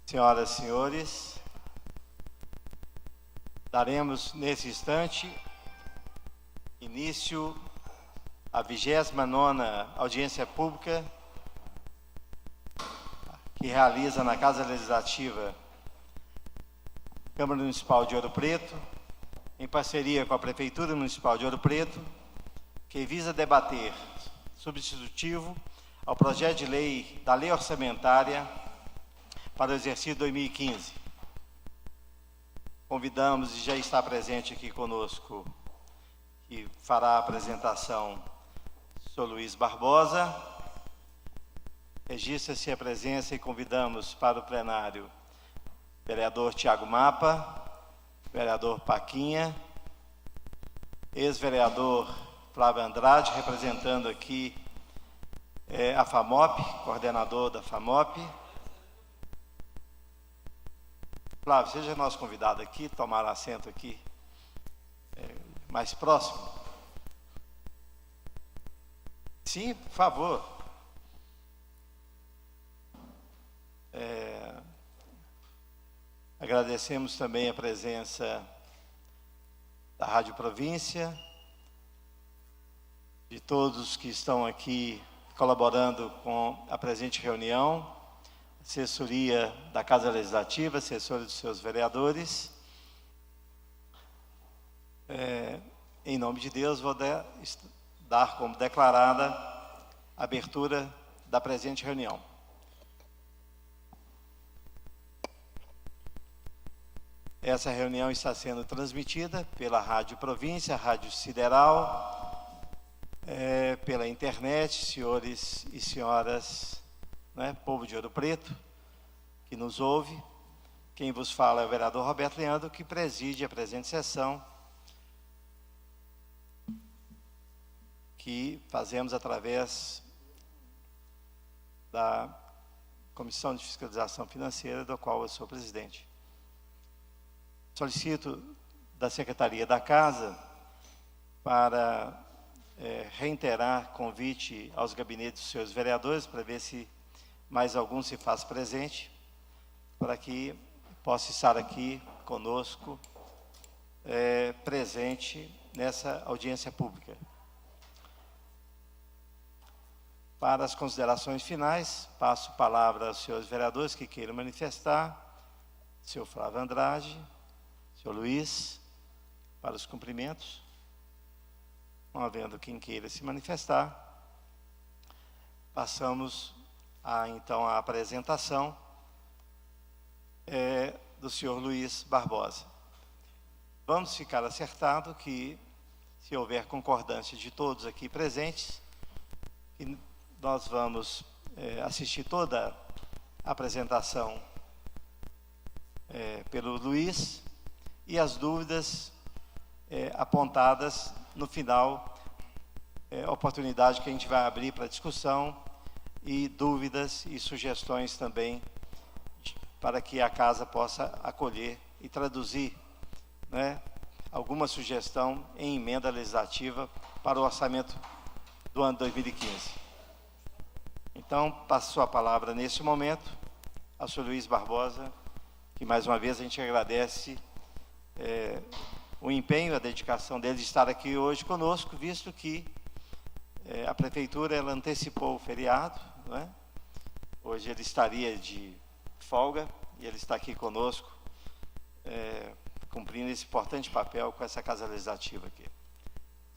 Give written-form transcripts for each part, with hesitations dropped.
Senhoras e senhores, daremos nesse instante início à 29ª audiência pública que realiza na Casa Legislativa Câmara Municipal de Ouro Preto, em parceria com a Prefeitura Municipal de Ouro Preto, que visa debater substitutivo ao projeto de lei da Lei Orçamentária para o exercício 2015. Convidamos e já está presente aqui conosco e fará a apresentação o senhor Luiz Barbosa. Registra-se a presença e convidamos para o plenário vereador Tiago Mapa, vereador Paquinha, ex-vereador Flávio Andrade, representando aqui a FAMOP, coordenador da FAMOP. Flávio, seja nosso convidado aqui, tomar assento aqui, mais próximo. Sim, por favor. Agradecemos também a presença da Rádio Província, de todos que estão aqui colaborando com a presente reunião, assessoria da Casa Legislativa, assessora dos seus vereadores. Em nome de Deus, vou dar como declarada a abertura da presente reunião. Essa reunião está sendo transmitida pela Rádio Província, Rádio Sideral, pela internet, senhores e senhoras, povo de Ouro Preto, que nos ouve. Quem vos fala é o vereador Roberto Leandro, que preside a presente sessão, que fazemos através da Comissão de Fiscalização Financeira, da qual eu sou presidente. Solicito da Secretaria da Casa para reiterar convite aos gabinetes dos seus vereadores, para ver se mais algum se faz presente, para que possa estar aqui conosco, presente nessa audiência pública. Para as considerações finais, passo a palavra aos senhores vereadores que queiram manifestar, senhor Flávio Andrade, senhor Luiz, para os cumprimentos. Não havendo quem queira se manifestar, passamos então à apresentação do senhor Luiz Barbosa. Vamos ficar acertado que, se houver concordância de todos aqui presentes, nós vamos assistir toda a apresentação pelo Luiz, e as dúvidas apontadas no final, oportunidade que a gente vai abrir para discussão, e dúvidas e sugestões também, para que a casa possa acolher e traduzir alguma sugestão em emenda legislativa para o orçamento do ano 2015. Então, passo a palavra nesse momento ao senhor Luiz Barbosa, que mais uma vez a gente agradece o empenho, a dedicação dele de estar aqui hoje conosco, visto que a Prefeitura ela antecipou o feriado, Hoje ele estaria de folga, e ele está aqui conosco, cumprindo esse importante papel com essa Casa Legislativa aqui.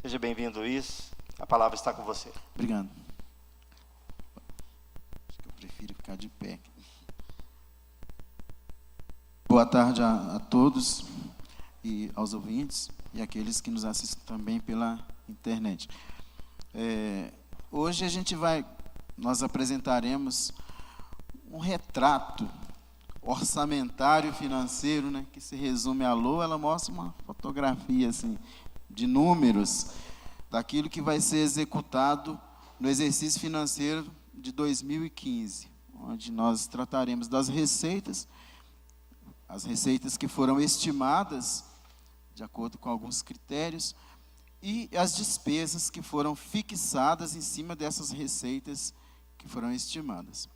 Seja bem-vindo, Luiz. A palavra está com você. Obrigado. Acho que eu prefiro ficar de pé. Boa tarde a todos e aos ouvintes e aqueles que nos assistem também pela internet. Hoje nós apresentaremos um retrato orçamentário financeiro, que se resume à LOA. Ela mostra uma fotografia assim, de números daquilo que vai ser executado no exercício financeiro de 2015, onde nós trataremos das receitas, as receitas que foram estimadas de acordo com alguns critérios, e as despesas que foram fixadas em cima dessas receitas que foram estimadas.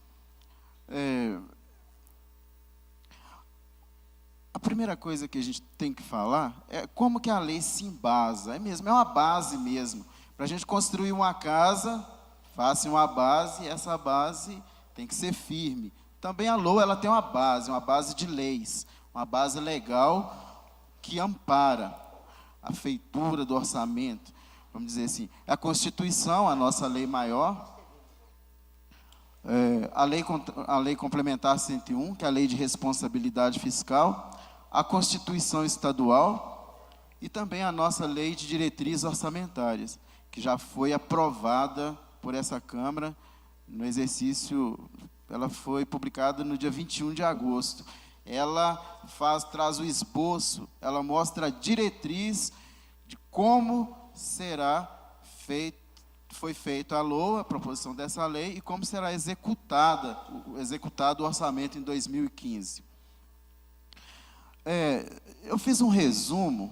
A primeira coisa que a gente tem que falar é como que a lei se embasa. É uma base mesmo. Para a gente construir uma casa, faça uma base, e essa base tem que ser firme. Também a LOA, ela tem uma base de leis, uma base legal que ampara a feitura do orçamento. Vamos dizer assim, a Constituição, a nossa lei maior, a lei complementar 101, que é a lei de responsabilidade fiscal, a Constituição estadual e também a nossa lei de diretrizes orçamentárias, que já foi aprovada por essa Câmara no exercício, ela foi publicada no dia 21 de agosto. Ela traz o esboço, ela mostra a diretriz de como foi feita a LOA, a proposição dessa lei, e como será executado o orçamento em 2015. Eu fiz um resumo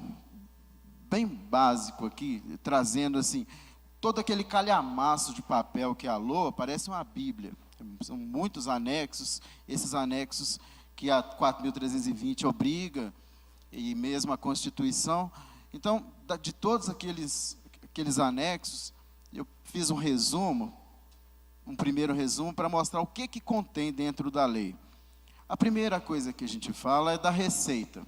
bem básico aqui, trazendo assim, todo aquele calhamaço de papel que é a LOA, parece uma Bíblia. São muitos anexos, esses anexos que a 4.320 obriga, e mesmo a Constituição. Então, de todos aqueles anexos, eu fiz um primeiro resumo, para mostrar o que contém dentro da lei. A primeira coisa que a gente fala é da receita,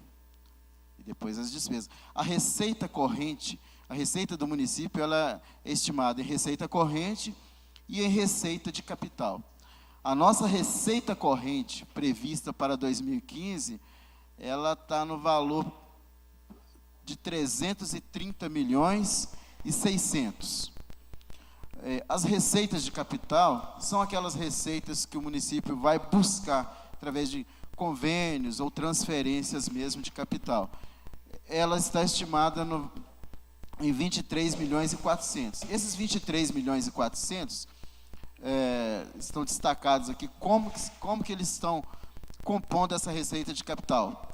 e depois as despesas. A receita corrente, a receita do município, ela é estimada em receita corrente e em receita de capital. A nossa receita corrente, prevista para 2015, ela está no valor de 330 milhões e 600. As receitas de capital são aquelas receitas que o município vai buscar através de convênios ou transferências mesmo de capital. Ela está estimada em 23 milhões e 400. Esses 23 milhões e 400 estão destacados aqui como que eles estão compondo essa receita de capital.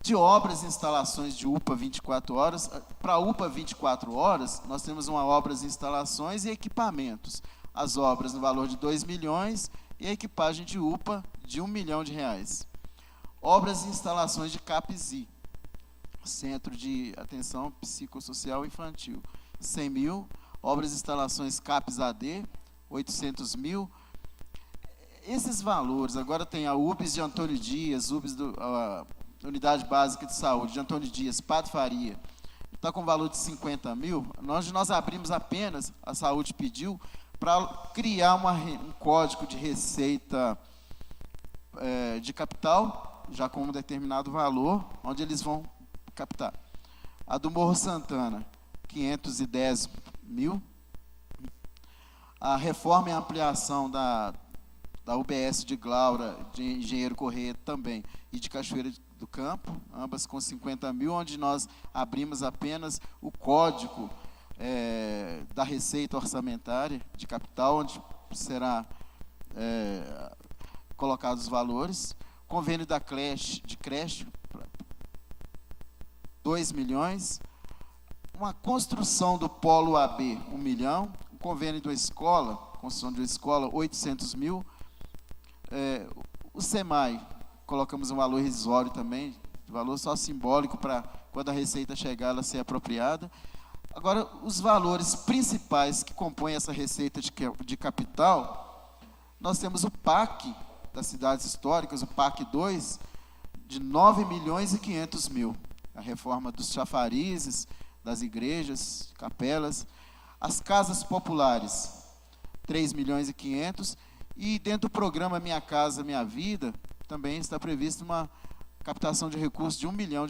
De obras e instalações de UPA 24 horas, para UPA 24 horas, nós temos uma obras e instalações e equipamentos. As obras no valor de 2 milhões e a equipagem de UPA de R$1 milhão. Obras e instalações de CAPSI, Centro de Atenção Psicossocial Infantil, 100 mil. Obras e instalações CAPS-AD, 800 mil. Esses valores, agora tem a UBS de Antônio Dias, a Unidade Básica de Saúde de Antônio Dias, Padre Faria, está com valor de 50 mil. Nós abrimos apenas, a saúde pediu, para criar um código de receita de capital, já com um determinado valor, onde eles vão captar. A do Morro Santana, 510 mil. A reforma e ampliação da UBS de Glaura, de Engenheiro Corrêa também, e de Cachoeira do Campo, ambas com 50 mil, onde nós abrimos apenas o código da receita orçamentária de capital, onde será colocados os valores. Convênio de creche, 2 milhões. Uma construção do Polo AB, 1 milhão. O convênio da escola, construção de uma escola, 800 mil. O SEMAI, colocamos um valor irrisório também, valor só simbólico para quando a receita chegar ela ser apropriada. Agora, os valores principais que compõem essa receita de capital, nós temos o PAC das cidades históricas, o PAC 2, de 9 milhões e 500 mil. A reforma dos chafarizes, das igrejas, capelas. As casas populares, 3 milhões e 500. E dentro do programa Minha Casa Minha Vida, também está prevista uma captação de recursos de R$1 milhão.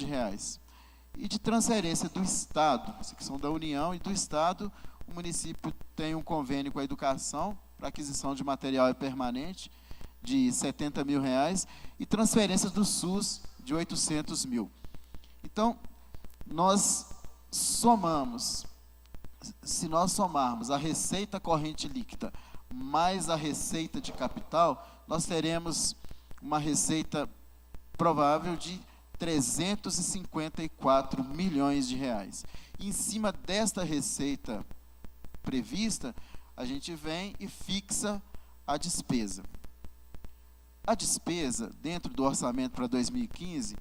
E de transferência do Estado, que são da União e do Estado, o município tem um convênio com a educação para aquisição de material permanente de R$70 mil, e transferências do SUS de 800 mil. Então, se nós somarmos a receita corrente líquida mais a receita de capital, nós teremos uma receita provável de 354 milhões de reais. Em cima desta receita prevista, a gente vem e fixa a despesa. A despesa, dentro do orçamento para 2015,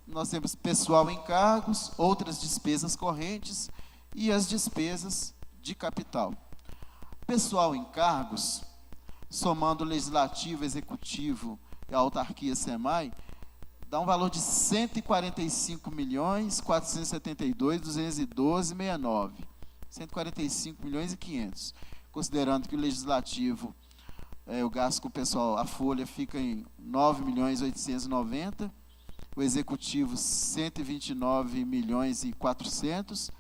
nós temos pessoal em cargos, outras despesas correntes e as despesas de capital. Pessoal em cargos, somando o legislativo, executivo e a autarquia SEMAI, dá um valor de 145.472.212,69. 145.500.000, considerando que o legislativo, o gasto com o pessoal, a folha fica em 9.890.000, o executivo 129.400.000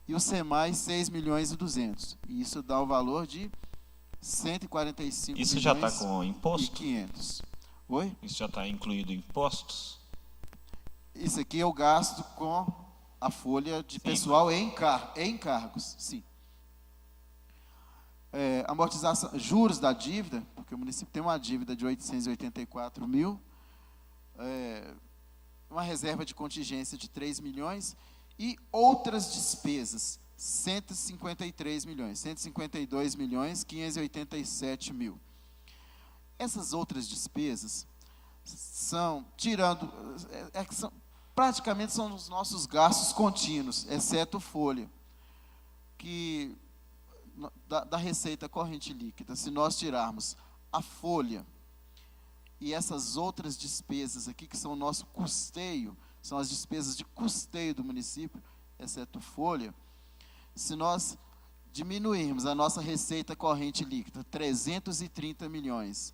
e o SEMAI 6.200.000. E isso dá o valor de 145 Isso já está com imposto? 500. Oi? Isso já está incluído em impostos? Isso aqui é o gasto com a folha de pessoal em cargos, sim. Amortização, juros da dívida, porque o município tem uma dívida de 884 mil, uma reserva de contingência de 3 milhões e outras despesas, 153 milhões, 152.587.000. Essas outras despesas são, praticamente são os nossos gastos contínuos, exceto folha, que da receita corrente líquida, se nós tirarmos a folha e essas outras despesas aqui, que são o nosso custeio, são as despesas de custeio do município, exceto folha, se nós diminuirmos a nossa receita corrente líquida, 330 milhões,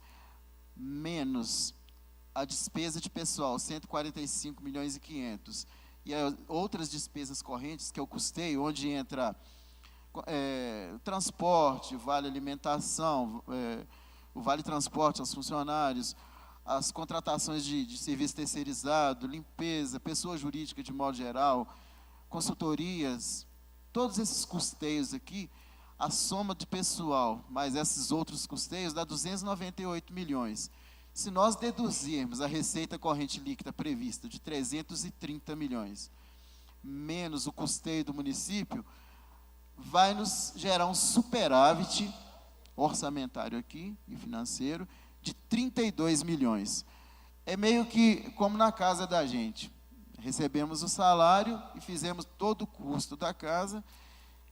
menos a despesa de pessoal, 145.500.000, e as outras despesas correntes, que é o custeio, onde entra transporte, vale alimentação, o vale transporte aos funcionários, as contratações de serviço terceirizado, limpeza, pessoa jurídica de modo geral, consultorias, todos esses custeios aqui, a soma de pessoal, mais esses outros custeios, dá 298 milhões. Se nós deduzirmos a receita corrente líquida prevista de 330 milhões, menos o custeio do município, vai nos gerar um superávit orçamentário aqui e financeiro de 32 milhões. É meio que como na casa da gente. Recebemos o salário e fizemos todo o custo da casa,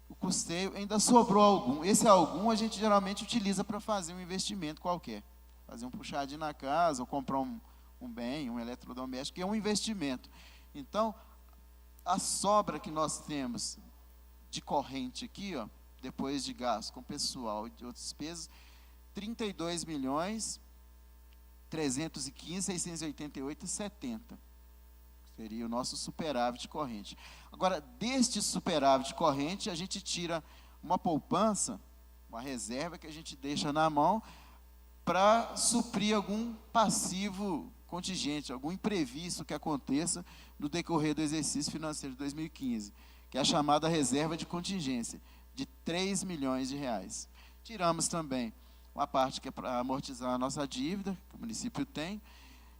o custeio, ainda sobrou algum. Esse algum a gente geralmente utiliza para fazer um investimento qualquer. Fazer um puxadinho na casa, ou comprar um bem, um eletrodoméstico, que é um investimento. Então, a sobra que nós temos de corrente aqui, ó, depois de gasto com pessoal e de outras despesas, 32.315.688,70. Seria o nosso superávit corrente. Agora, deste superávit corrente, a gente tira uma poupança, uma reserva que a gente deixa na mão para suprir algum passivo contingente, algum imprevisto que aconteça no decorrer do exercício financeiro de 2015, que é a chamada reserva de contingência, de 3 milhões de reais. Tiramos também uma parte que é para amortizar a nossa dívida, que o município tem,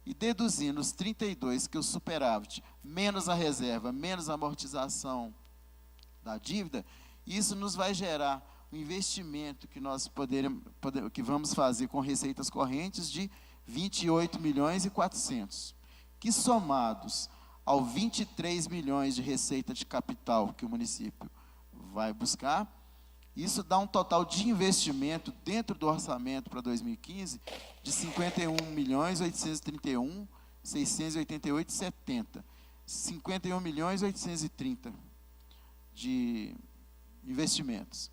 e deduzindo os 32, que é o superávit, menos a reserva, menos a amortização da dívida, isso nos vai gerar um investimento que nós que vamos fazer com receitas correntes de 28.400.000, que somados ao 23 milhões de receita de capital que o município vai buscar, isso dá um total de investimento dentro do orçamento para 2015 de 51.831.688,70. 51.830 de investimentos.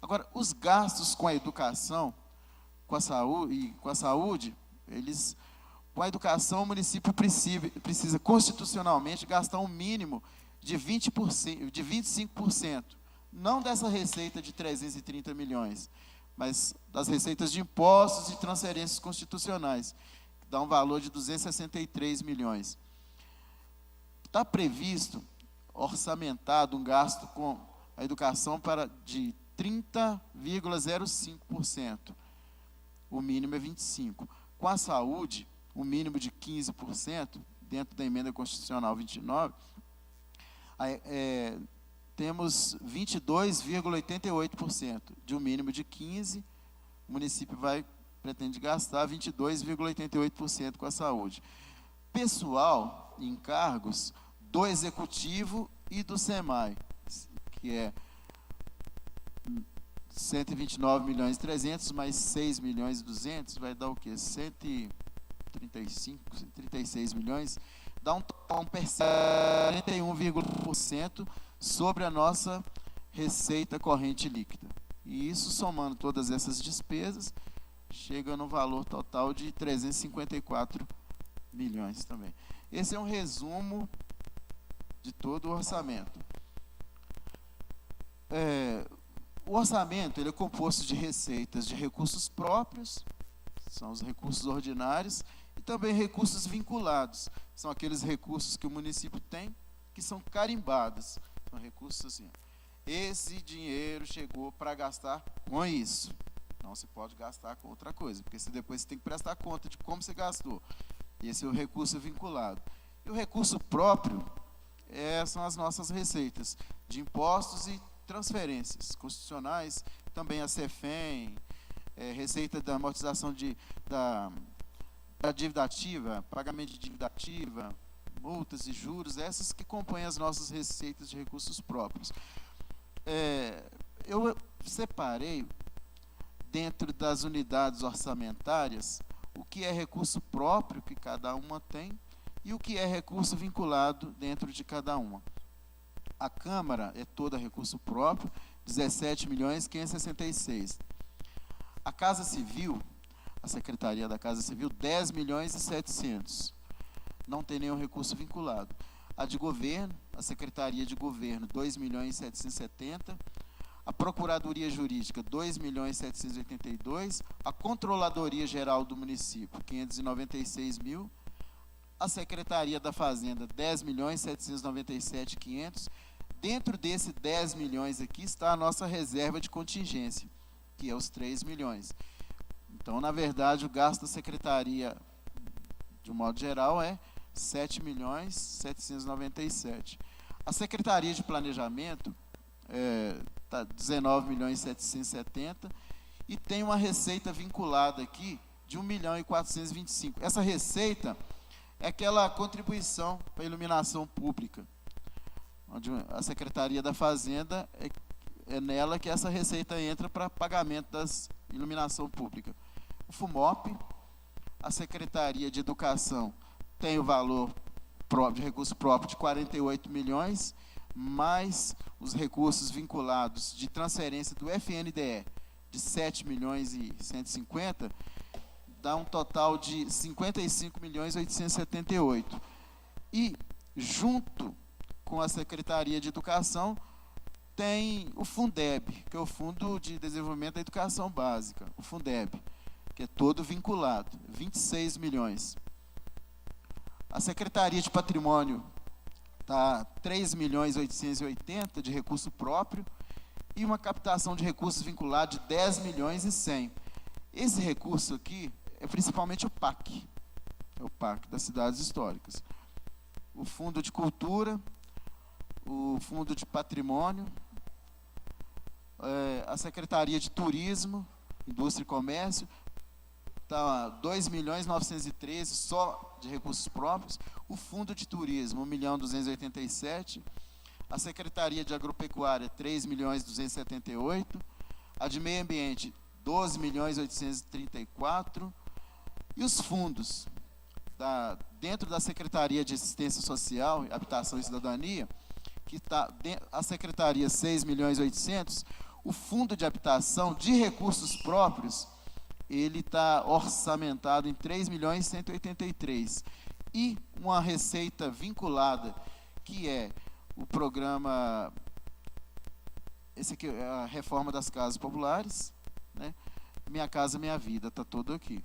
Agora, os gastos com a educação, com a saúde, com a educação, o município precisa constitucionalmente gastar um mínimo de 20%, de 25%, não dessa receita de 330 milhões, mas das receitas de impostos e transferências constitucionais, que dá um valor de 263 milhões. Está previsto, orçamentado, um gasto com a educação de 30,05%. O mínimo é 25%. Com a saúde, o mínimo de 15%, dentro da emenda constitucional 29, temos 22,88%, de um mínimo de 15%, o município pretende gastar 22,88% com a saúde. Pessoal, encargos do Executivo e do SEMAI, que é 129.300.000 mais 6.200.000, vai dar o quê? 136 milhões, dá um 41,1% sobre a nossa receita corrente líquida. E isso, somando todas essas despesas, chega no valor total de 354 milhões também. Esse é um resumo de todo o orçamento. O orçamento ele é composto de receitas de recursos próprios, são os recursos ordinários, e também recursos vinculados, são aqueles recursos que o município tem, que são carimbados. São recursos assim, esse dinheiro chegou para gastar com isso. Não se pode gastar com outra coisa, porque depois você tem que prestar conta de como você gastou. Esse é o recurso vinculado. E o recurso próprio são as nossas receitas de impostos e transferências constitucionais, também a CEFEM, receita da amortização da dívida ativa, pagamento de dívida ativa, multas e juros, essas que compõem as nossas receitas de recursos próprios. Eu separei, dentro das unidades orçamentárias, o que é recurso próprio, que cada uma tem, e o que é recurso vinculado dentro de cada uma. A Câmara é toda recurso próprio, 17.566.000. A Casa Civil, a Secretaria da Casa Civil, 10.700.000. Não tem nenhum recurso vinculado. A de Governo, a Secretaria de Governo, 2.770.000. A Procuradoria Jurídica, 2.782.000. A Controladoria Geral do Município, 596.000. A Secretaria da Fazenda, 10.797.500. Dentro desse 10 milhões aqui está a nossa reserva de contingência, que é os 3 milhões. Então, na verdade, o gasto da Secretaria, de um modo geral, é 7.797.000. A Secretaria de Planejamento está 19.770.000 e tem uma receita vinculada aqui de 1.425.000. Essa receita é aquela contribuição para a iluminação pública, onde a Secretaria da Fazenda, é nela que essa receita entra para pagamento das iluminação pública. O FUMOP, a Secretaria de Educação, tem o valor de recurso próprio de 48 milhões, mais os recursos vinculados de transferência do FNDE de 7.150.000, dá um total de 55.878.000. E, junto com a Secretaria de Educação, tem o Fundeb, que é o Fundo de Desenvolvimento da Educação Básica, o Fundeb, que é todo vinculado, 26 milhões. A Secretaria de Patrimônio está 3.880.000 de recurso próprio e uma captação de recursos vinculados de 10.100.000. Esse recurso aqui é principalmente o PAC, é o PAC das cidades históricas. O Fundo de Cultura, o Fundo de Patrimônio, a Secretaria de Turismo, Indústria e Comércio, está 2.913.000 só de recursos próprios. O Fundo de Turismo, 1.287.000. A Secretaria de Agropecuária, 3.278.000. A de Meio Ambiente, 12.834.000. E os fundos, dentro da Secretaria de Assistência Social, Habitação e Cidadania, que está a Secretaria 6.800.000, o Fundo de Habitação de Recursos Próprios, ele está orçamentado em 3.183.000. E uma receita vinculada, que é o programa, esse aqui é a reforma das casas populares, né? Minha Casa Minha Vida, está todo aqui.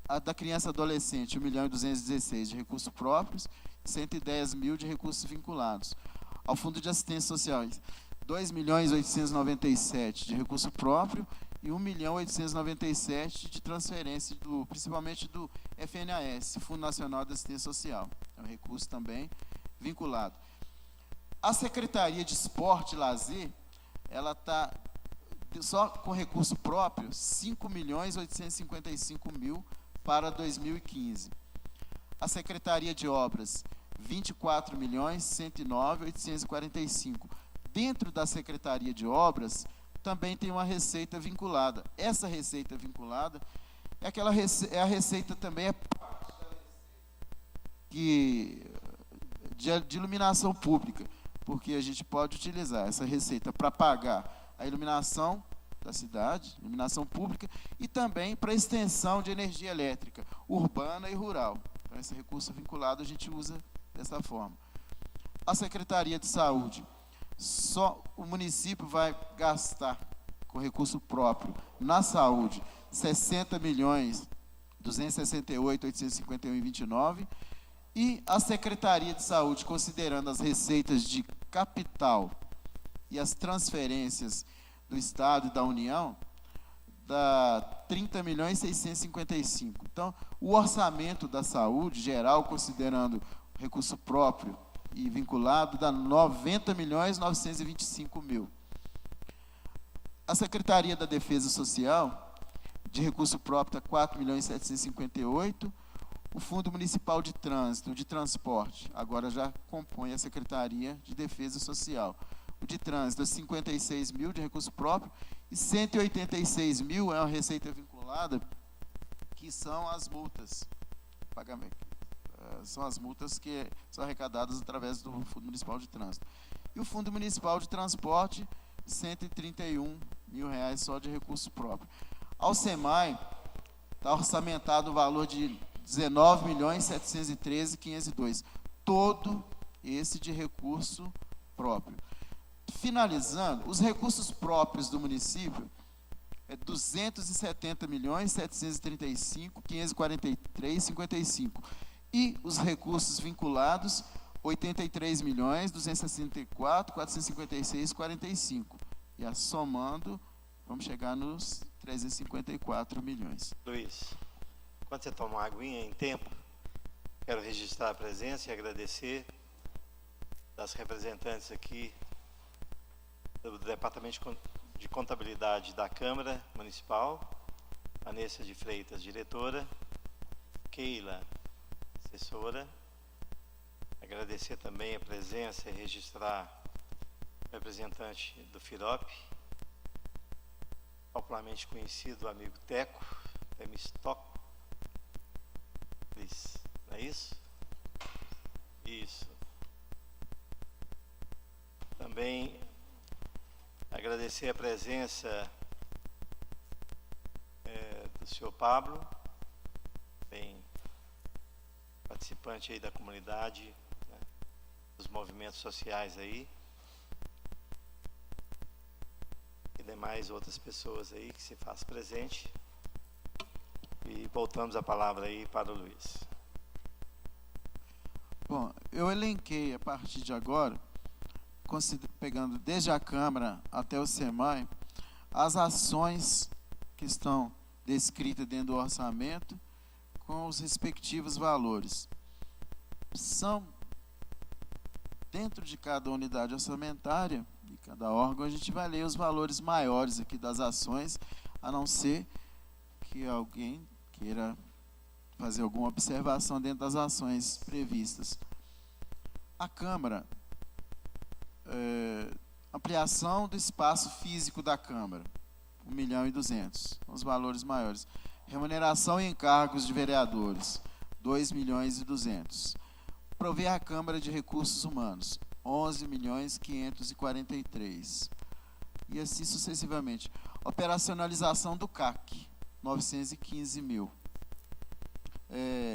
A da criança e adolescente, 1.216.000 de recursos próprios, 110.000 de recursos vinculados. Ao Fundo de Assistência Social, 2.897.000 de recurso próprio e 1.897.000 de transferência, principalmente do FNAS, Fundo Nacional de Assistência Social. É um recurso também vinculado. A Secretaria de Esporte e Lazer, ela está só com recurso próprio, 5.855.000 para 2015. A Secretaria de Obras, 24.109.845. Dentro da Secretaria de Obras, também tem uma receita vinculada. Essa receita vinculada é a receita também de iluminação pública, porque a gente pode utilizar essa receita para pagar a iluminação da cidade, iluminação pública, e também para extensão de energia elétrica, urbana e rural. Então, esse recurso vinculado a gente usa dessa forma. A Secretaria de Saúde, só o município vai gastar com recurso próprio na saúde 60.268.851,29, e a Secretaria de Saúde, considerando as receitas de capital e as transferências do Estado e da União, dá 30.655.000. Então, o orçamento da saúde geral, considerando recurso próprio e vinculado, dá 90.925.000. A Secretaria da Defesa Social, de recurso próprio, está 4.758.000. O Fundo Municipal de Trânsito, de Transporte, agora já compõe a Secretaria de Defesa Social. O de Trânsito é 56.000 de recurso próprio e 186.000 é uma receita vinculada, que são as multas. Pagamento. São as multas que são arrecadadas através do Fundo Municipal de Trânsito. E o Fundo Municipal de Transporte, R$131.000 só de recurso próprio. Ao SEMAI, está orçamentado o valor de 19.713.502, todo esse de recurso próprio. Finalizando, os recursos próprios do município é 270.735.543,55, e os recursos vinculados 83.264.456,45, e somando vamos chegar nos 354 milhões. Luiz, quando você toma uma aguinha em tempo, quero registrar a presença e agradecer das representantes aqui do Departamento de Contabilidade da Câmara Municipal, Vanessa de Freitas, diretora, Keila, assessora. Agradecer também a presença e registrar o representante do FIROP, popularmente conhecido, o amigo Teco, Temistocles, não é isso? Isso. Também agradecer a presença do senhor Pablo, bem participante aí da comunidade, né, dos movimentos sociais aí, e demais outras pessoas aí que se faz presente. E voltamos a palavra aí para o Luiz. Bom, eu elenquei a partir de agora, pegando desde a Câmara até o SEMAI, as ações que estão descritas dentro do orçamento com os respectivos valores. São, dentro de cada unidade orçamentária, de cada órgão, a gente vai ler os valores maiores aqui das ações, a não ser que alguém queira fazer alguma observação dentro das ações previstas. A Câmara, ampliação do espaço físico da Câmara, 1.200.000, os valores maiores. Remuneração e encargos de vereadores, 2.200.000. Prover a Câmara de Recursos Humanos, 11.543.000. E assim sucessivamente. Operacionalização do CAC, 915.000.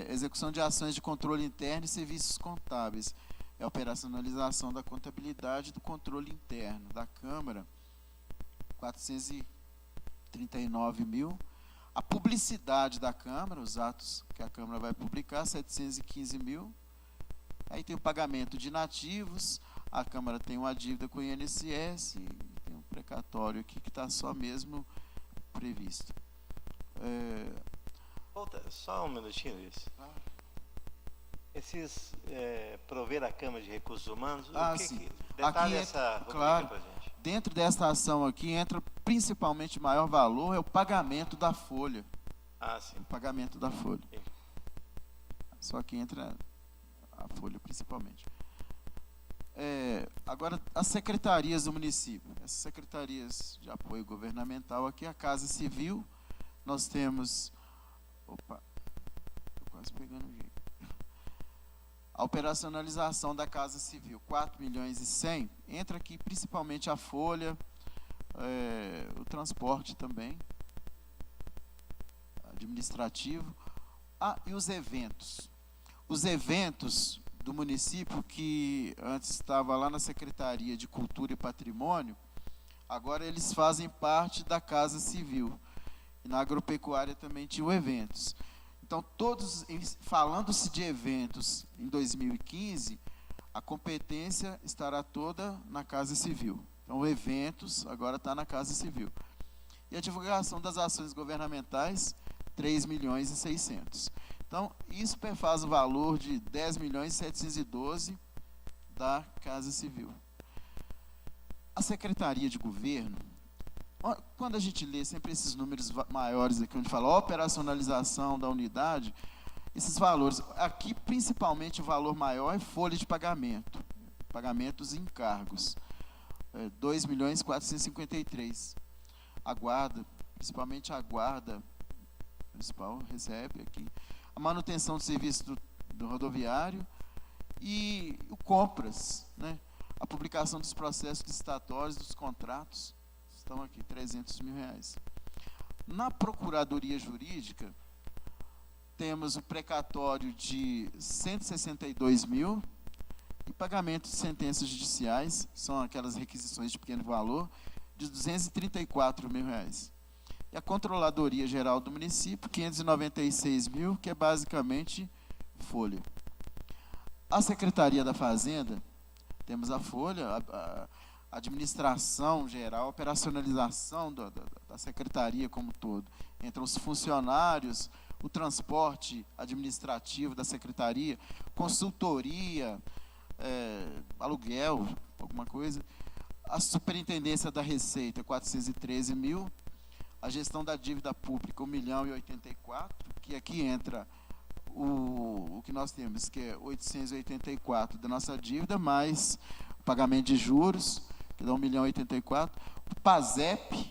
Execução de ações de controle interno e serviços contábeis. É a operacionalização da contabilidade e do controle interno da Câmara, 439.000. A publicidade da Câmara, os atos que a Câmara vai publicar, 715.000. Aí tem o pagamento de nativos, a Câmara tem uma dívida com o INSS, e tem um precatório aqui que está só mesmo previsto. Volta, só um minutinho, Luiz. Esses prover a Câmara de Recursos Humanos, Sim. Detalhe Aqui essa rubrica claro, para a gente. dentro desta ação aqui entra principalmente o maior valor é o pagamento da folha. Sim. O pagamento da folha. Sim. Só que entra a folha principalmente. Agora, as secretarias do município. Essas secretarias de apoio governamental aqui, a Casa Civil, nós temos... Opa, estou quase pegando o jeito. A operacionalização da Casa Civil, 4.100.000, entra aqui principalmente a folha, o transporte também, administrativo, e os eventos. Os eventos do município, que antes estava lá na Secretaria de Cultura e Patrimônio, agora eles fazem parte da Casa Civil. E na agropecuária também tinham eventos. Então, falando-se de eventos em 2015, a competência estará toda na Casa Civil. Então, eventos agora está na Casa Civil. E a divulgação das ações governamentais, 3.600.000. Então, isso perfaz o valor de 10.712.000 da Casa Civil. A Secretaria de Governo, quando a gente lê sempre esses números maiores aqui, onde fala operacionalização da unidade, esses valores, aqui principalmente o valor maior é folha de pagamento, pagamentos e encargos, 2.453.000. A guarda, principalmente a guarda municipal, recebe aqui. A manutenção do serviço do rodoviário e o compras, né? A publicação dos processos licitatórios, dos contratos, estão aqui, R$300.000. Na Procuradoria Jurídica, temos o precatório de 162.000 e pagamento de sentenças judiciais, são aquelas requisições de pequeno valor, de R$234.000. E a Controladoria Geral do Município, 596.000, que é basicamente folha. A Secretaria da Fazenda, temos a folha, a administração geral, a operacionalização da secretaria como um todo, entre os funcionários, o transporte administrativo da secretaria, consultoria, aluguel, alguma coisa, a superintendência da Receita, 413.000, a gestão da dívida pública, 1.084.000, que aqui entra o que nós temos, que é 884 da nossa dívida, mais o pagamento de juros, que dá 1.084.000, o PASEP,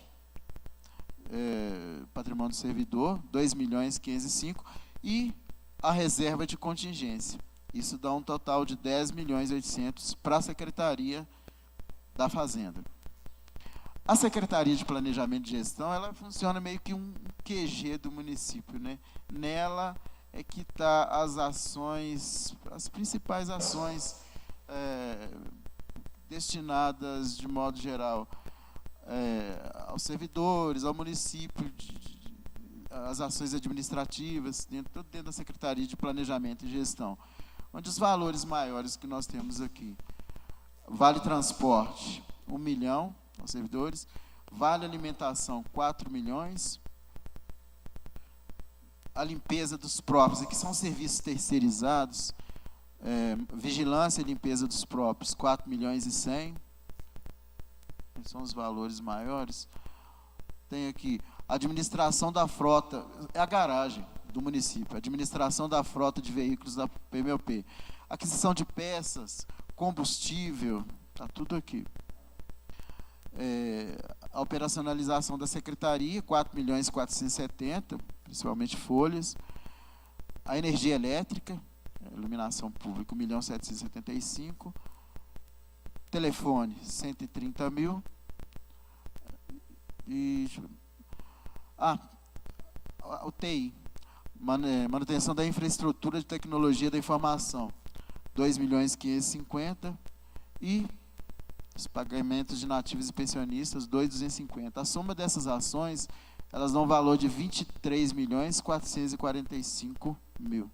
Patrimônio do Servidor, 2.505.000, e a reserva de contingência. Isso dá um total de 10.800.000 para a Secretaria da Fazenda. A Secretaria de Planejamento e Gestão, ela funciona meio que um QG do município, né? Nela é que está as ações, as principais ações destinadas, de modo geral, aos servidores, ao município, as ações administrativas, tudo dentro da Secretaria de Planejamento e Gestão. Onde os valores maiores que nós temos aqui, Vale Transporte, 1 milhão aos servidores, Vale Alimentação, 4 milhões, a limpeza dos próprios, aqui são serviços terceirizados, vigilância e limpeza dos próprios, 4.100.000, são os valores maiores. Tem aqui, administração da frota, é a garagem do município, administração da frota de veículos da PMOP, aquisição de peças, combustível, está tudo aqui. A operacionalização da secretaria, 4.470.000, principalmente folhas. A energia elétrica, iluminação pública, 1.775.000. Telefone, 130.000. E o TI, manutenção da infraestrutura de tecnologia da informação, 2.550.000. E os pagamentos de nativos e pensionistas, 2.250.000. A soma dessas ações, elas dão um valor de 23.445.000.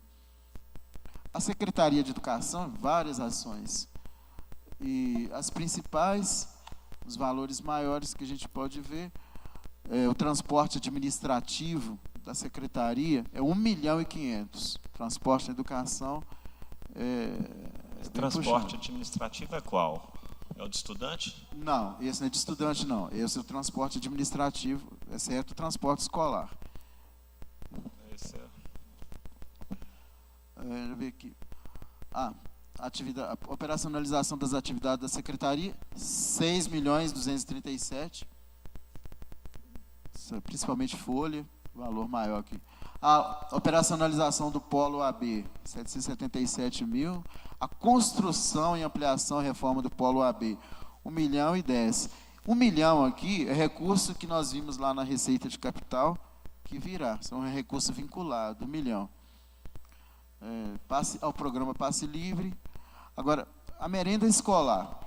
A Secretaria de Educação, várias ações. E as principais, os valores maiores que a gente pode ver, O transporte administrativo da secretaria é 1.500.000. Transporte e educação Esse transporte administrativo é qual? É o de estudante? Não, esse não é de estudante, não. Esse é o transporte administrativo, exceto o transporte escolar. Esse é... Deixa eu ver aqui. A operacionalização das atividades da secretaria, 6.237.000. Principalmente folha, valor maior aqui. A operacionalização do polo AB, 777.000. A construção e ampliação e reforma do polo AB, 1.010.000. 1 milhão aqui é recurso que nós vimos lá na Receita de Capital, que virá, são recursos vinculados, 1 milhão. Ao programa Passe Livre. Agora, a merenda escolar.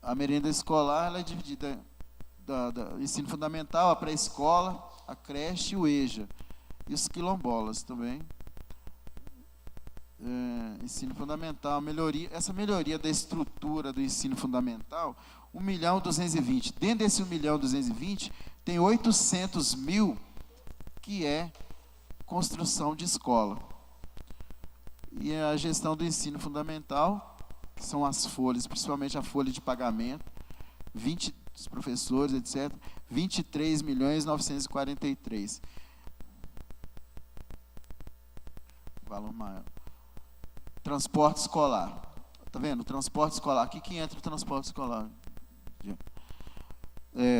A merenda escolar ela é dividida do ensino fundamental, a pré-escola, a creche e o EJA. E os quilombolas também. Ensino fundamental, essa melhoria da estrutura do ensino fundamental, 1.220.000. Dentro desse 1.220.000, tem 800.000 que é construção de escola. E a gestão do ensino fundamental, que são as folhas, principalmente a folha de pagamento, 20 dos professores, etc., 23.943.000. Valor maior. Transporte escolar. Está vendo? Transporte escolar. Aqui que entra o transporte escolar.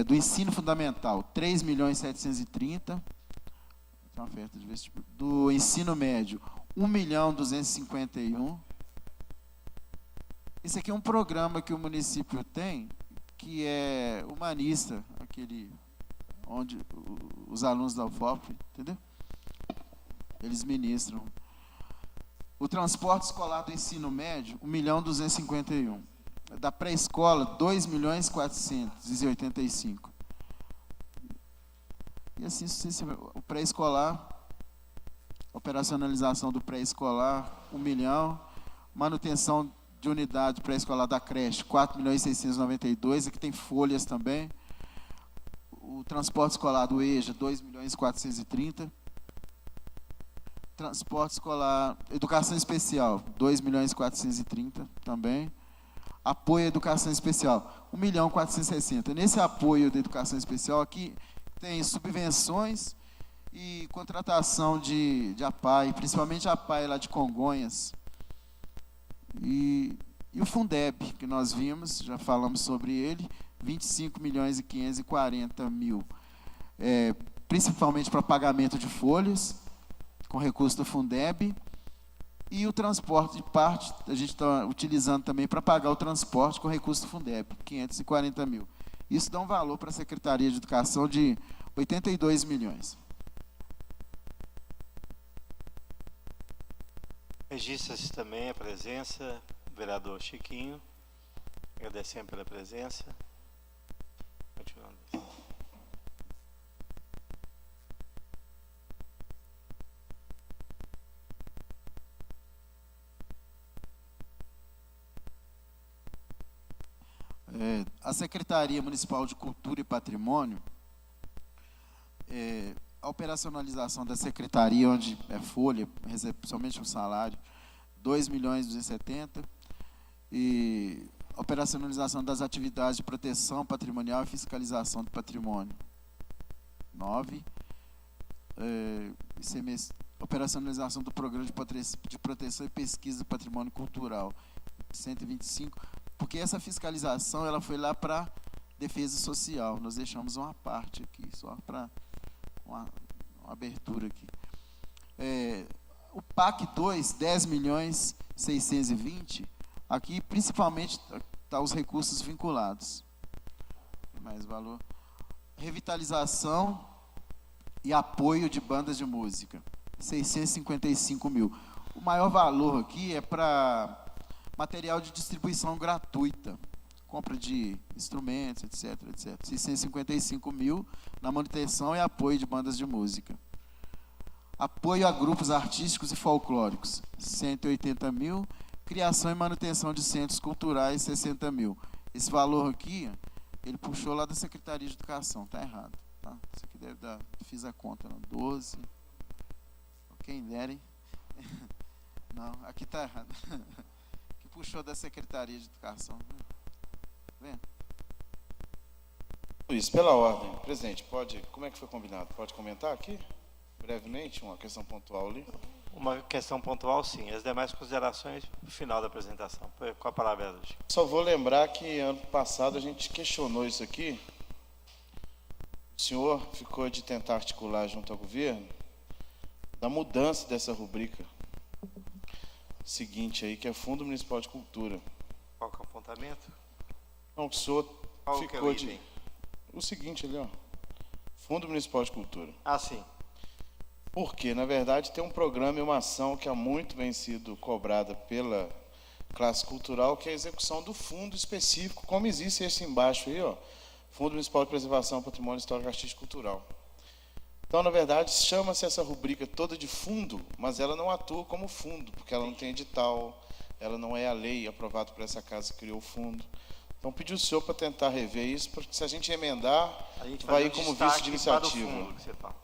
Do ensino fundamental, 3.730.000. Tem uma oferta de vestibular. Do ensino médio, 1.251.000. Esse aqui é um programa que o município tem, que é humanista, aquele onde os alunos da UFOP, entendeu? Eles ministram. O transporte escolar do ensino médio, 1.251.000. Da pré-escola, 2.485.000. E assim, o pré-escolar, operacionalização do pré-escolar, 1 milhão. Manutenção de unidade pré-escolar da creche, 4.692.000. Aqui tem folhas também. O transporte escolar do EJA, 2.430.000. Transporte escolar, educação especial, 2.430.000 também. Apoio à educação especial, 1.460.000. Nesse apoio da educação especial aqui, tem subvenções e contratação de APAE, principalmente a APAE lá de Congonhas. E o Fundeb, que nós vimos, já falamos sobre ele, 25.540.000. Principalmente para pagamento de folhas, com recurso do Fundeb, e o transporte de parte, a gente está utilizando também para pagar o transporte com recurso do Fundeb, 540.000. Isso dá um valor para a Secretaria de Educação de 82 milhões. Registra-se também a presença do vereador Chiquinho, agradecendo pela presença. Continuando. A Secretaria Municipal de Cultura e Patrimônio, a operacionalização da secretaria, onde é folha, somente um salário, 2.270.000, e a operacionalização das atividades de proteção patrimonial e fiscalização do patrimônio, 9. Operacionalização do programa de proteção e pesquisa do patrimônio cultural, 125. Porque essa fiscalização ela foi lá para defesa social. Nós deixamos uma parte aqui, só para uma abertura aqui. O PAC 2, 10.620.000, aqui principalmente está os recursos vinculados. Mais valor. Revitalização e apoio de bandas de música, 655.000. O maior valor aqui é para material de distribuição gratuita, compra de instrumentos, etc. 655.000 na manutenção e apoio de bandas de música. Apoio a grupos artísticos e folclóricos, 180.000. Criação e manutenção de centros culturais, 60.000. Esse valor aqui, ele puxou lá da Secretaria de Educação, está errado. Tá? Isso aqui deve dar, fiz a conta, não, 12. Quem derem. Não, aqui está errado. Que puxou da Secretaria de Educação. Vem. Luiz, pela ordem, presidente, como é que foi combinado? Pode comentar aqui, brevemente, uma questão pontual ali? Uma questão pontual, sim. As demais considerações no final da apresentação. Com a palavra, Luiz. Só vou lembrar que ano passado a gente questionou isso aqui. O senhor ficou de tentar articular junto ao governo da mudança dessa rubrica seguinte aí, que é Fundo Municipal de Cultura. Qual que é o apontamento? Não, o senhor Qual ficou que é o de... item? O seguinte ali, ó. Fundo Municipal de Cultura. Ah, sim. Porque, na verdade, tem um programa e uma ação que há muito vem sido cobrada pela classe cultural, que é a execução do fundo específico, como existe esse embaixo aí, ó, Fundo Municipal de Preservação do Patrimônio Histórico, Artístico e Cultural. Então, na verdade, chama-se essa rubrica toda de fundo, mas ela não atua como fundo, porque ela não tem edital, ela não é a lei aprovada por essa casa que criou o fundo. Então, pedi o senhor para tentar rever isso, porque se a gente emendar, A gente vai um ir como destaque vice de iniciativa. para o fundo que você fala.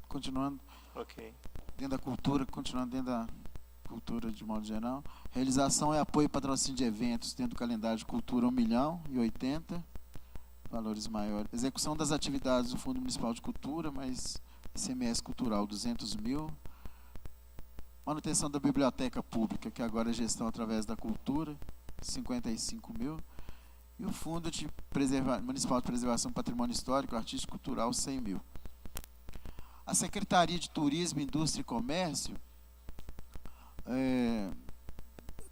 Continuando Ok. dentro da cultura, continuando dentro da cultura de modo geral. Realização e apoio e patrocínio de eventos dentro do calendário de cultura 1.080.000, valores maiores. Execução das atividades do Fundo Municipal de Cultura, mais ICMS cultural 200.000. Manutenção da biblioteca pública, que agora é gestão através da cultura, 55.000. E o Fundo Municipal de Preservação do Patrimônio Histórico, Artístico e Cultural, 100.000. A Secretaria de Turismo, Indústria e Comércio,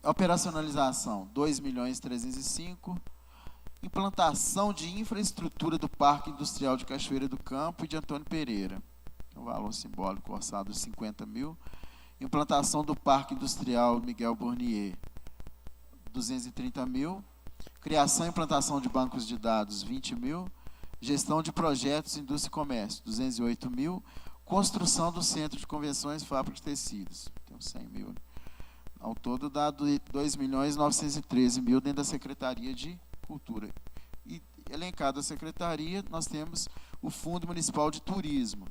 operacionalização, 2.305.000. Implantação de infraestrutura do Parque Industrial de Cachoeira do Campo e de Antônio Pereira, o valor simbólico orçado de 50.000. Implantação do Parque Industrial Miguel Burnier, 230.000. Criação e implantação de bancos de dados, 20.000. Gestão de projetos, indústria e comércio, 208.000. Construção do Centro de Convenções, Fábrica de Tecidos, tem 100.000. Ao todo dá 2.913.000 dentro da Secretaria de Cultura. E elencado a Secretaria, nós temos o Fundo Municipal de Turismo.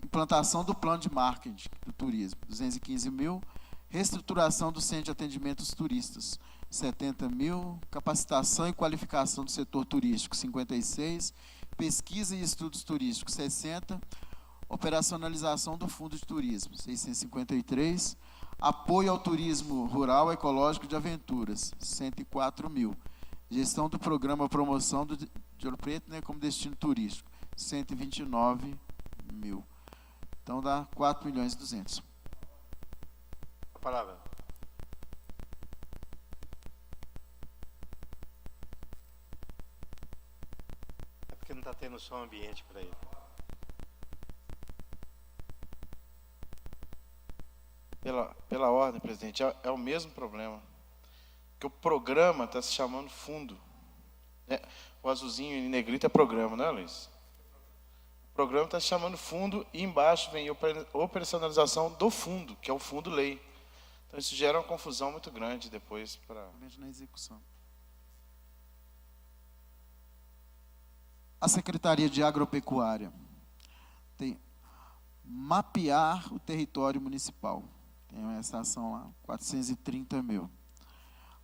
Implantação do Plano de Marketing do Turismo, 215.000. Reestruturação do Centro de Atendimento aos Turistas, 70.000. Capacitação e qualificação do setor turístico, 56. Pesquisa e estudos turísticos, 60. Operacionalização do Fundo de Turismo, 653. Apoio ao turismo rural ecológico de aventuras, 104.000. Gestão do programa Promoção de Ouro Preto, né, como destino turístico, 129.000. Então dá 4.200.000. A palavra. É porque não está tendo som ambiente para ele. Pela ordem, presidente, é o mesmo problema. Que o programa está se chamando fundo. O azulzinho em negrito é programa, não é, Luiz? O programa está se chamando fundo e embaixo vem a operacionalização do fundo, que é o fundo lei. Então isso gera uma confusão muito grande depois para... Na execução. A Secretaria de Agropecuária tem mapear o território municipal. Tem essa ação lá, 430.000.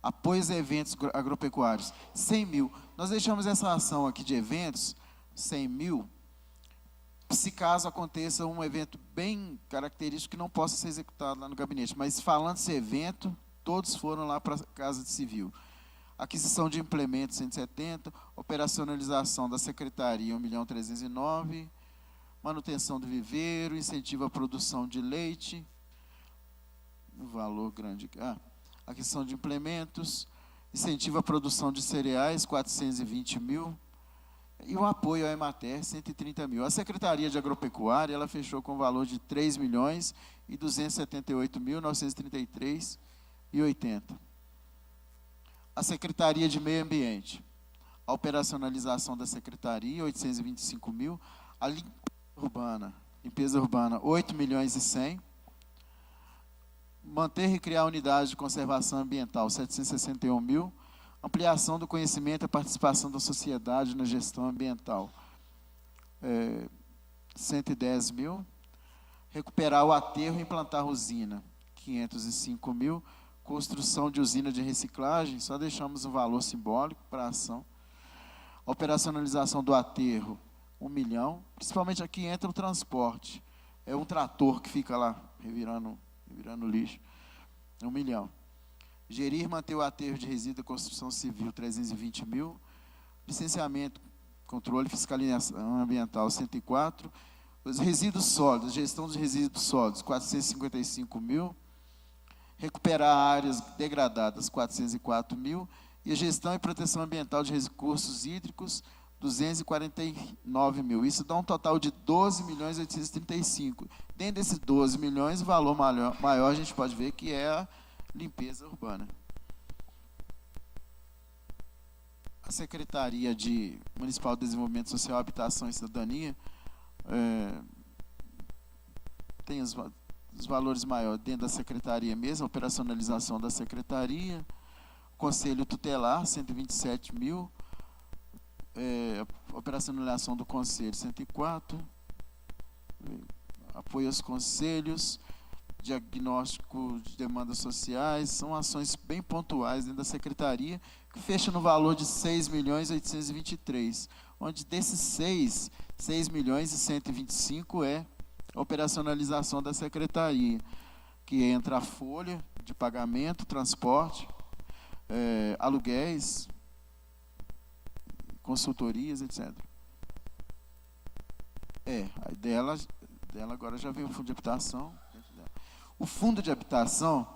Apoios a eventos agropecuários, 100.000. Nós deixamos essa ação aqui de eventos, 100.000, se caso aconteça um evento bem característico que não possa ser executado lá no gabinete. Mas falando desse evento, todos foram lá para a Casa de Civil. Aquisição de implementos, 170. Operacionalização da Secretaria, 1.309.000. Manutenção do viveiro, incentivo à produção de leite, um valor grande. Aquisição de implementos, incentivo à produção de cereais, 420.000. E o apoio à Emater, 130.000. A Secretaria de Agropecuária, ela fechou com o valor de 3.278.933,80. A Secretaria de Meio Ambiente, a operacionalização da Secretaria, 825.000. A limpeza urbana, 8.100.000. Manter e criar unidades de conservação ambiental, 761.000. Ampliação do conhecimento e participação da sociedade na gestão ambiental, 110 mil. Recuperar o aterro e implantar usina, 505 mil. Construção de usina de reciclagem, só deixamos um valor simbólico para a ação. Operacionalização do aterro, 1 milhão. Principalmente aqui entra o transporte. É um trator que fica lá, revirando lixo. 1 milhão. Gerir e manter o aterro de resíduo da construção civil, 320 mil. Licenciamento, controle e fiscalização ambiental, 104. Os resíduos sólidos, gestão dos resíduos sólidos, 455 mil. Recuperar áreas degradadas, 404 mil. E a gestão e proteção ambiental de recursos hídricos, 249 mil. Isso dá um total de 12.835. Dentro desses 12 milhões, o valor maior a gente pode ver que é a limpeza urbana. A Secretaria Municipal de Desenvolvimento Social, Habitação e Cidadania tem os valores maiores dentro da Secretaria mesmo, a operacionalização da Secretaria. Conselho Tutelar, 127 mil. Operacionalização do Conselho, 104. Apoio aos conselhos. Diagnóstico de demandas sociais. São ações bem pontuais dentro da Secretaria, que fecha no valor de 6.823. Onde desses 6 milhões e 125 é a operacionalização da Secretaria, que entra a folha de pagamento, transporte, aluguéis, consultorias, etc. Aí dela agora já veio o fundo de habitação. O fundo de habitação,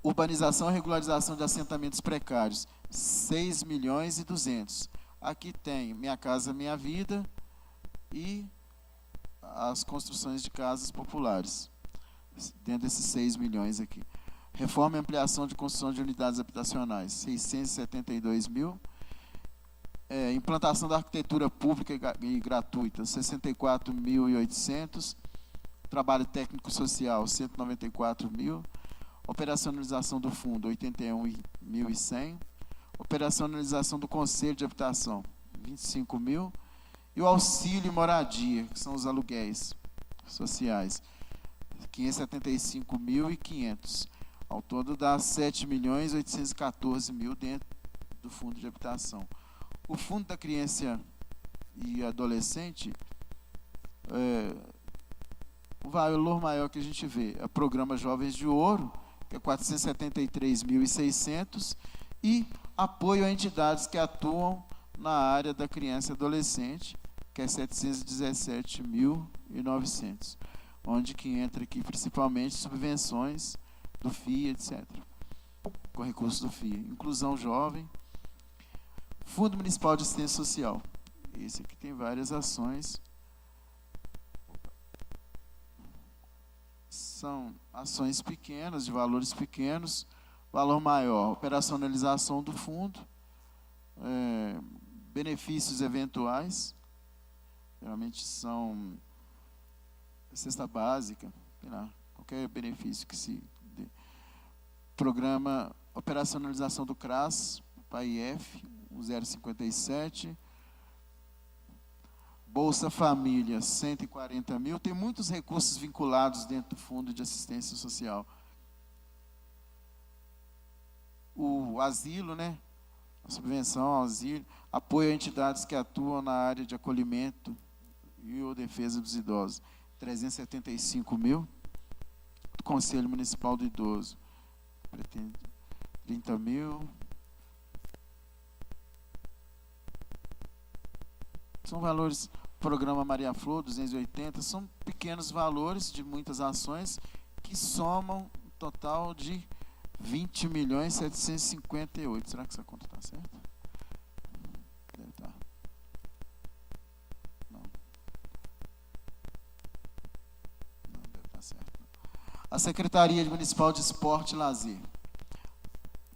urbanização e regularização de assentamentos precários, 6 milhões e 200. Aqui tem Minha Casa Minha Vida e as construções de casas populares, dentro desses 6 milhões aqui. Reforma e ampliação de construção de unidades habitacionais, 672 mil. Implantação da arquitetura pública e gratuita, 64.800. Trabalho técnico social, 194 mil. Operacionalização do fundo, 81.100. Operacionalização do Conselho de Habitação, 25 mil. E o auxílio moradia, que são os aluguéis sociais, 575.500. Ao todo dá 7.814.000 dentro do fundo de habitação. O fundo da criança e adolescente, o valor maior que a gente vê é o programa Jovens de Ouro, que é 473.600, e apoio a entidades que atuam na área da criança e adolescente, que é 717.900, onde que entra aqui principalmente subvenções do FIA, etc., com recursos do FIA. Inclusão jovem. Fundo Municipal de Assistência Social. Esse aqui tem várias ações. São ações pequenas, de valores pequenos. Valor maior, operacionalização do fundo. Benefícios eventuais. Geralmente são cesta básica, sei lá, qualquer benefício que se dê. Programa operacionalização do CRAS, PAIF, 057. Bolsa Família, 140 mil. Tem muitos recursos vinculados dentro do Fundo de Assistência Social. O asilo, né? A subvenção ao asilo. Apoio a entidades que atuam na área de acolhimento e ou defesa dos idosos, 375 mil. Conselho Municipal do Idoso, pretende 30 mil. São valores, programa Maria Flor, 280, são pequenos valores de muitas ações que somam um total de 20.758. Será que essa conta está certa? Deve estar. Não. Não deve estar certo. A Secretaria Municipal de Esporte e Lazer.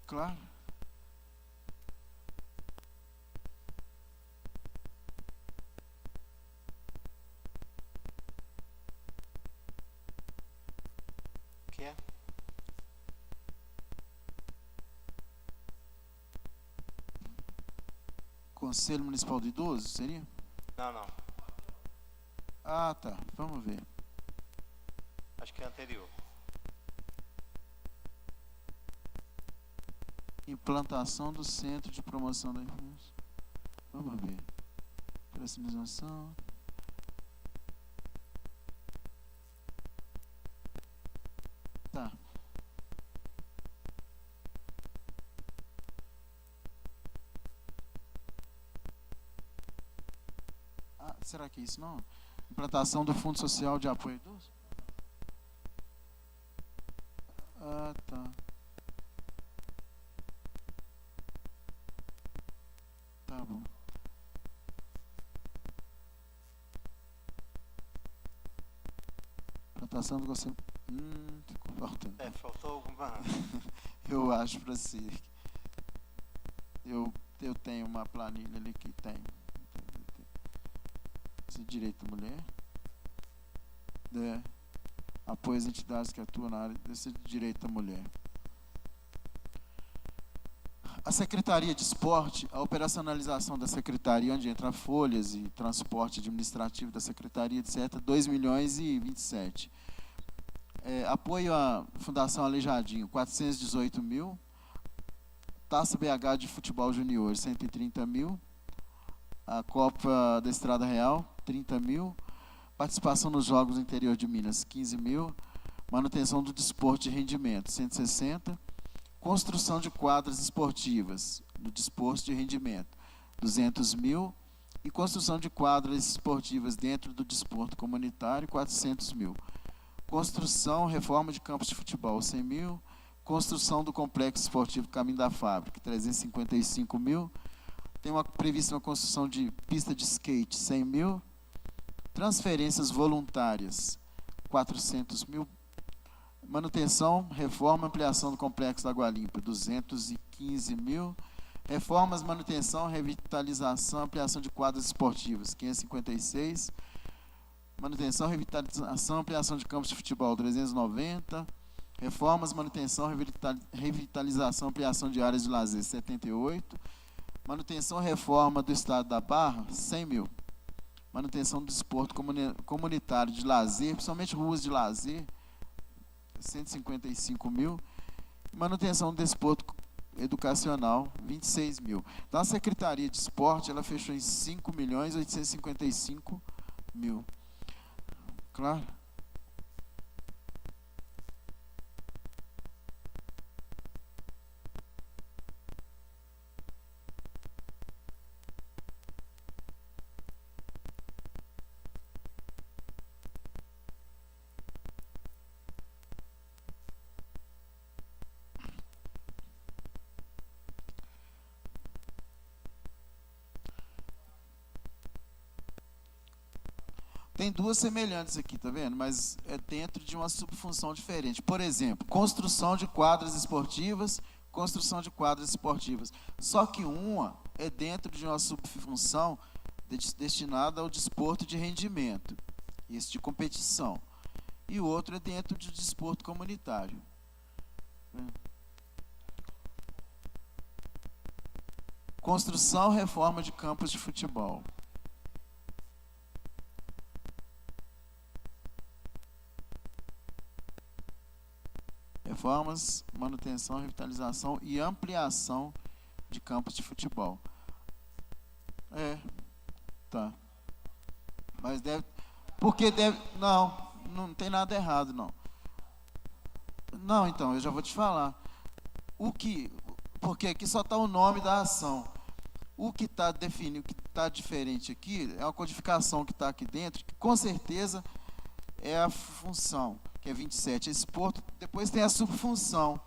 Claro. Conselho Municipal do Idoso, seria? Não. Ah, tá. Vamos ver. Acho que é anterior. Implantação do Centro de Promoção da Infância. Vamos ver. Profissionalização. Tá. Ah, será que é isso não? Implantação do Fundo Social de Apoio ao Idoso? Ah, tá. Tá bom. Implantação do Conselho. Ficou faltando. Faltou alguma. Eu acho para si. Eu tenho uma planilha ali que tem esse direito da mulher, apoio às entidades que atuam na área desse direito da mulher. A Secretaria de Esporte, a operacionalização da Secretaria, onde entra folhas e transporte administrativo da Secretaria, etc., 2.027.000. Apoio à Fundação Aleijadinho, 418.000. Taça BH de Futebol Junior, 130.000. A Copa da Estrada Real, 30.000. Participação nos Jogos do Interior de Minas, 15.000. Manutenção do desporto de rendimento, 160. Construção de quadras esportivas no desporto de rendimento, 200.000. E construção de quadras esportivas dentro do desporto comunitário, 400.000. Construção, reforma de campos de futebol, 100.000. Construção do complexo esportivo Caminho da Fábrica, 355.000. Tem prevista uma construção de pista de skate, 100.000. Transferências voluntárias, 400.000. Manutenção, reforma, ampliação do complexo da Água Limpa, 215.000. Reformas, manutenção, revitalização, ampliação de quadras esportivas, 556. Manutenção, revitalização, ampliação de campos de futebol, 390. Reformas, manutenção, revitalização, ampliação de áreas de lazer, 78. Manutenção, reforma do estado da Barra, 100.000. Manutenção do desporto comunitário de lazer, principalmente ruas de lazer, 155.000. Manutenção do desporto educacional, 26.000. Então, a Secretaria de Esporte, ela fechou em 5.855.000. Claro? Tem duas semelhantes aqui, tá vendo? Mas é dentro de uma subfunção diferente. Por exemplo, construção de quadras esportivas, construção de quadras esportivas. Só que uma é dentro de uma subfunção destinada ao desporto de rendimento, esse de competição. E o outro é dentro de desporto comunitário. Construção, reforma de campos de futebol. Reformas, manutenção, revitalização e ampliação de campos de futebol. Tá. Mas deve... Porque deve... Não tem nada errado, não. Não, então, eu já vou te falar. Porque aqui só está o nome da ação. O que está definido, o que está diferente aqui, é uma codificação que está aqui dentro, que com certeza é a função, que é 27, esporte. Depois tem a subfunção,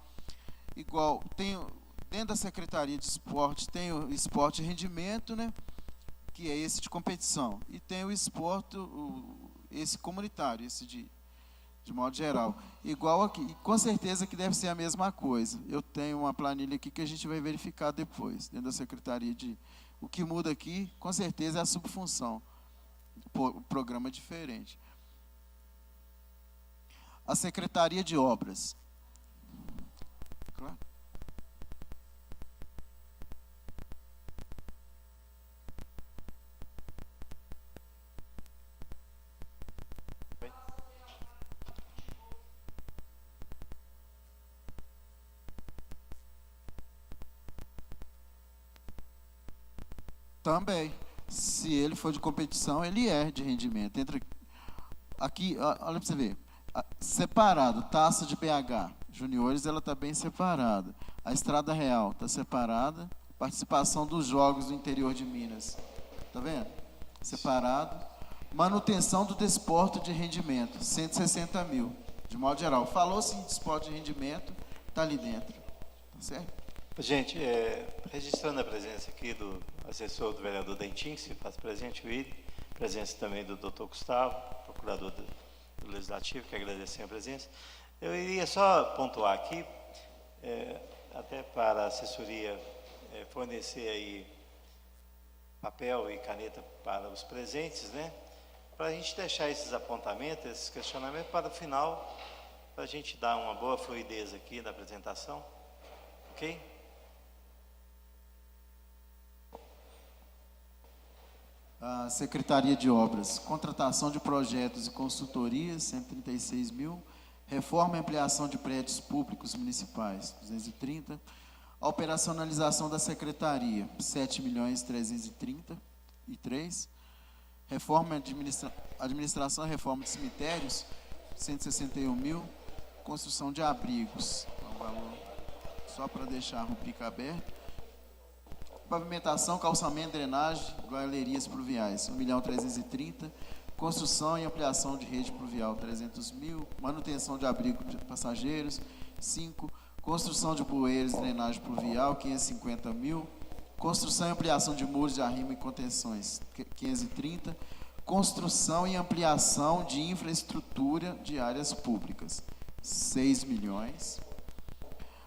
igual, tem dentro da Secretaria de Esporte, tem o esporte de rendimento, né, que é esse de competição, e tem o esporte, esse comunitário, esse de modo geral, igual aqui, e com certeza que deve ser a mesma coisa. Eu tenho uma planilha aqui que a gente vai verificar depois, dentro da Secretaria o que muda aqui, com certeza, é a subfunção, o programa é diferente. A Secretaria de Obras. Claro. Também. Se ele for de competição, ele é de rendimento. Aqui, olha para você ver. Separado, Taça de BH. Juniores, ela está bem separada. A Estrada Real está separada. Participação dos jogos do interior de Minas. Está vendo? Separado. Manutenção do desporto de rendimento. 160 mil. De modo geral. Falou-se em desporto de rendimento, está ali dentro. Tá certo? Gente, registrando a presença aqui do assessor do vereador Dentim, que se faz presente, o Willi, presença também do doutor Gustavo, procurador do Legislativo, que agradecer a presença. Eu iria só pontuar aqui, até para a assessoria fornecer aí papel e caneta para os presentes, né? Para a gente deixar esses apontamentos, esses questionamentos para o final, para a gente dar uma boa fluidez aqui na apresentação, ok? A Secretaria de Obras, contratação de projetos e consultorias, 136 mil. Reforma e ampliação de prédios públicos municipais, 230. A operacionalização da Secretaria, 7.333. Reforma administração e reforma de cemitérios, 161 mil. Construção de abrigos, um valor só para deixar a rubrica aberta. Pavimentação, calçamento, drenagem, galerias pluviais, 1.330.000. Construção e ampliação de rede pluvial, 300 mil. Manutenção de abrigo de passageiros, 5. Construção de bueiros, drenagem pluvial, 550 mil. Construção e ampliação de muros de arrimo e contenções, 530. Construção e ampliação de infraestrutura de áreas públicas, 6 milhões.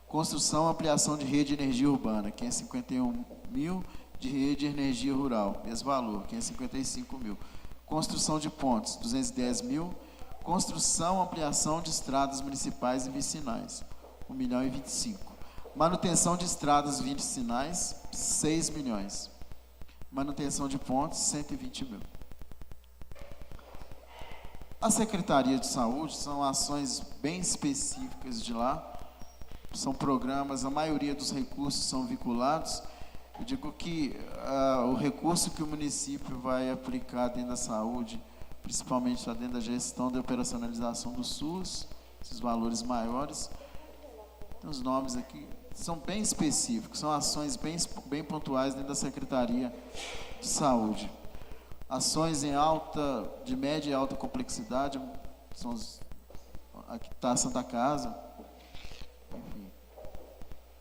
Construção e ampliação de rede de energia urbana, 551 mil. De rede de energia rural, mesmo valor, 555 mil. Construção de pontes, 210 mil. Construção e ampliação de estradas municipais e vicinais, 1.025.000. Manutenção de estradas vicinais, 6 milhões. Manutenção de pontes, 120 mil. A Secretaria de Saúde são ações bem específicas de lá. São programas, a maioria dos recursos são vinculados. Eu digo que o recurso que o município vai aplicar dentro da saúde, principalmente está dentro da gestão da operacionalização do SUS, esses valores maiores, tem os nomes aqui, são bem específicos, são ações bem pontuais dentro da Secretaria de Saúde. Ações de média e alta complexidade, aqui está a Santa Casa, enfim.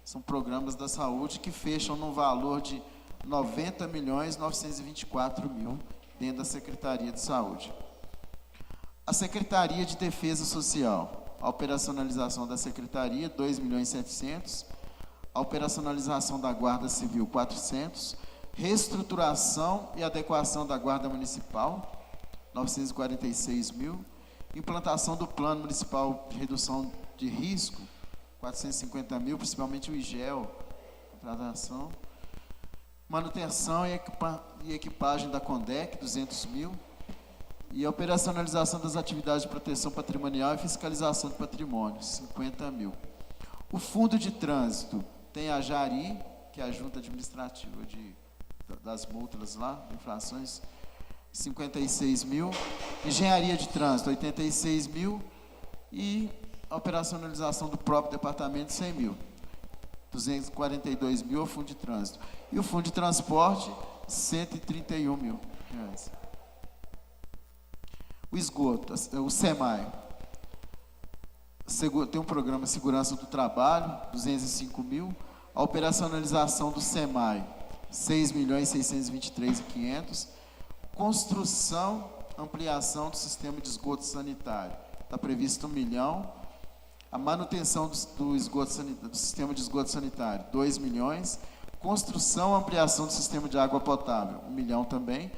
São programas da saúde que fecham no valor de 90.924.000 dentro da Secretaria de Saúde. A Secretaria de Defesa Social, a operacionalização da Secretaria, 2.700.000. A operacionalização da Guarda Civil, 400. Reestruturação e adequação da Guarda Municipal, 946 mil. Implantação do Plano Municipal de Redução de Risco, 450 mil, principalmente o IGEL, contratação. Manutenção e equipagem da CONDEC, 200 mil. E a operacionalização das atividades de proteção patrimonial e fiscalização de patrimônio, 50 mil. O Fundo de Trânsito tem a JARI, que é a Junta Administrativa das Multas lá, infrações, 56 mil. Engenharia de Trânsito, 86 mil. E a operacionalização do próprio departamento, 100 mil. 242 mil ao Fundo de Trânsito. E o Fundo de Transporte, 131 mil reais. O esgoto, o SEMAI, tem um programa de segurança do trabalho, 205 mil. A operacionalização do SEMAI, 6.623.500. Construção, ampliação do sistema de esgoto sanitário, está previsto 1 milhão. A manutenção do sistema de esgoto sanitário, 2 milhões. Construção, ampliação do sistema de água potável, 1 milhão também.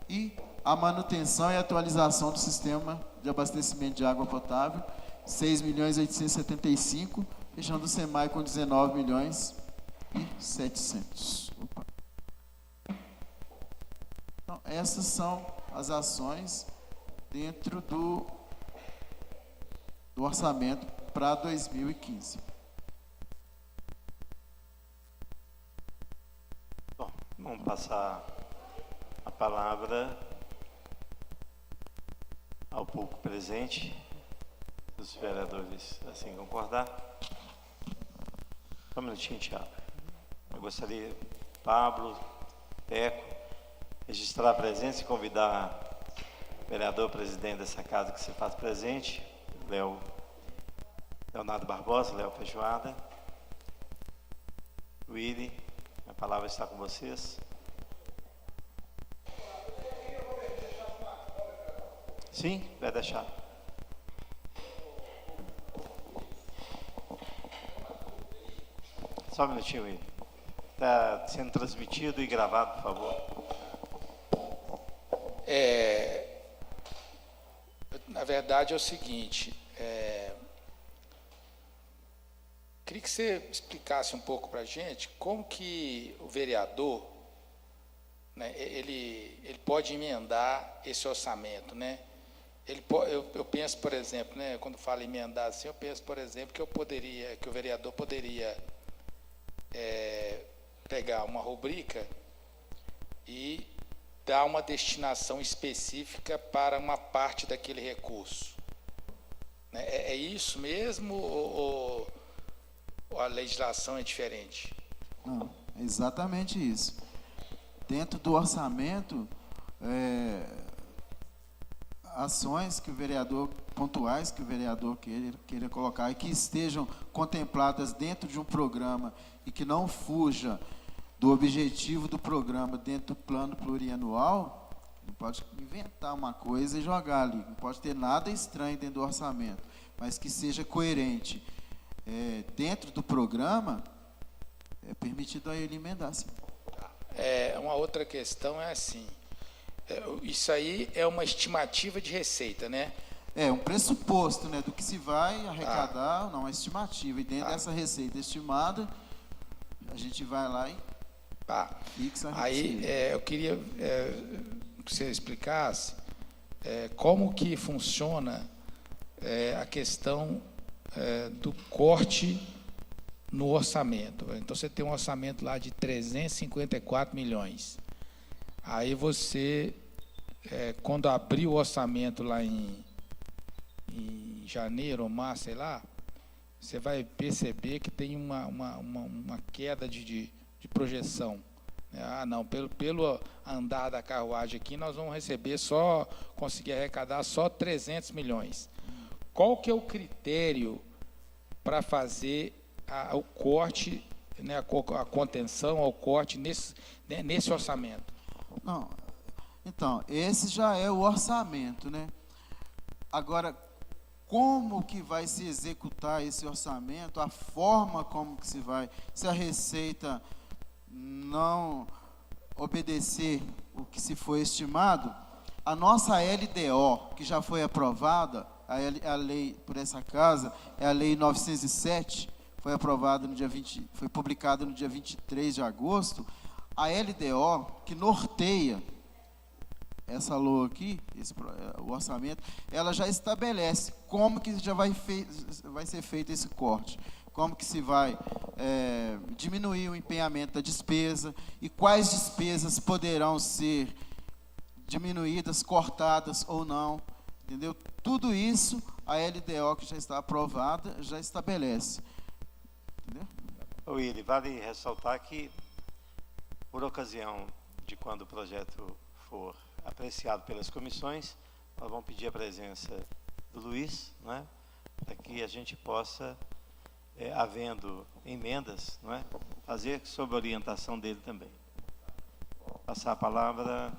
E a manutenção e atualização do sistema de abastecimento de água potável, 6.875.000, fechando o SEMAI com 19.700.000. Então, essas são as ações dentro do orçamento para 2015. Bom, vamos passar a palavra ao público presente, os vereadores assim concordar. Só um minutinho, Thiago. Eu gostaria, Pablo, Teco, registrar a presença e convidar o vereador presidente dessa casa que se faz presente, Leonardo Barbosa, Léo Feijoada. Willy, a palavra está com vocês. Sim, vai deixar. Só um minutinho, Willy. Está sendo transmitido e gravado, por favor. Na verdade é o seguinte, queria que você explicasse um pouco para a gente como que o vereador, né, ele pode emendar esse orçamento, né? Eu penso, por exemplo, né, quando falo emendar assim, eu penso, por exemplo, que o vereador poderia pegar uma rubrica e dar uma destinação específica para uma parte daquele recurso. É isso mesmo ou a legislação é diferente? Não, é exatamente isso. Dentro do orçamento, ações que o vereador, pontuais que o vereador queira colocar e que estejam contempladas dentro de um programa e que não fuja do objetivo do programa dentro do plano plurianual, não pode inventar uma coisa e jogar ali, não pode ter nada estranho dentro do orçamento, mas que seja coerente dentro do programa, é permitido a ele emendar, sim. Uma outra questão é assim, isso aí é uma estimativa de receita, né? É um pressuposto, né, do que se vai arrecadar, não, uma estimativa, e dentro dessa receita estimada, a gente vai lá e fixa a receita. Aí eu queria que você explicasse como que funciona a questão do corte no orçamento. Então, você tem um orçamento lá de 354 milhões. Aí você, quando abrir o orçamento lá em janeiro ou março, sei lá, você vai perceber que tem uma queda de projeção. Não, pelo andar da carruagem aqui, nós vamos conseguir arrecadar só 300 milhões. Qual que é o critério para fazer o corte, né, a contenção ao corte nesse orçamento? Não, então, esse já é o orçamento, né? Agora, como que vai se executar esse orçamento, a forma como que se vai, se a receita não obedecer o que se foi estimado, a nossa LDO, que já foi aprovada, a lei por essa casa, é a lei 907, foi aprovada no dia 20, foi publicada no dia 23 de agosto, a LDO que norteia essa LOA aqui, o orçamento, ela já estabelece como que já vai ser feito esse corte, como que se vai diminuir o empenhamento da despesa e quais despesas poderão ser diminuídas, cortadas ou não, entendeu? Tudo isso a LDO que já está aprovada já estabelece, entendeu? Willy, vale ressaltar que, por ocasião de quando o projeto for apreciado pelas comissões, nós vamos pedir a presença do Luiz, né, para que a gente possa, havendo emendas, não é, fazer sob a orientação dele também. Passar a palavra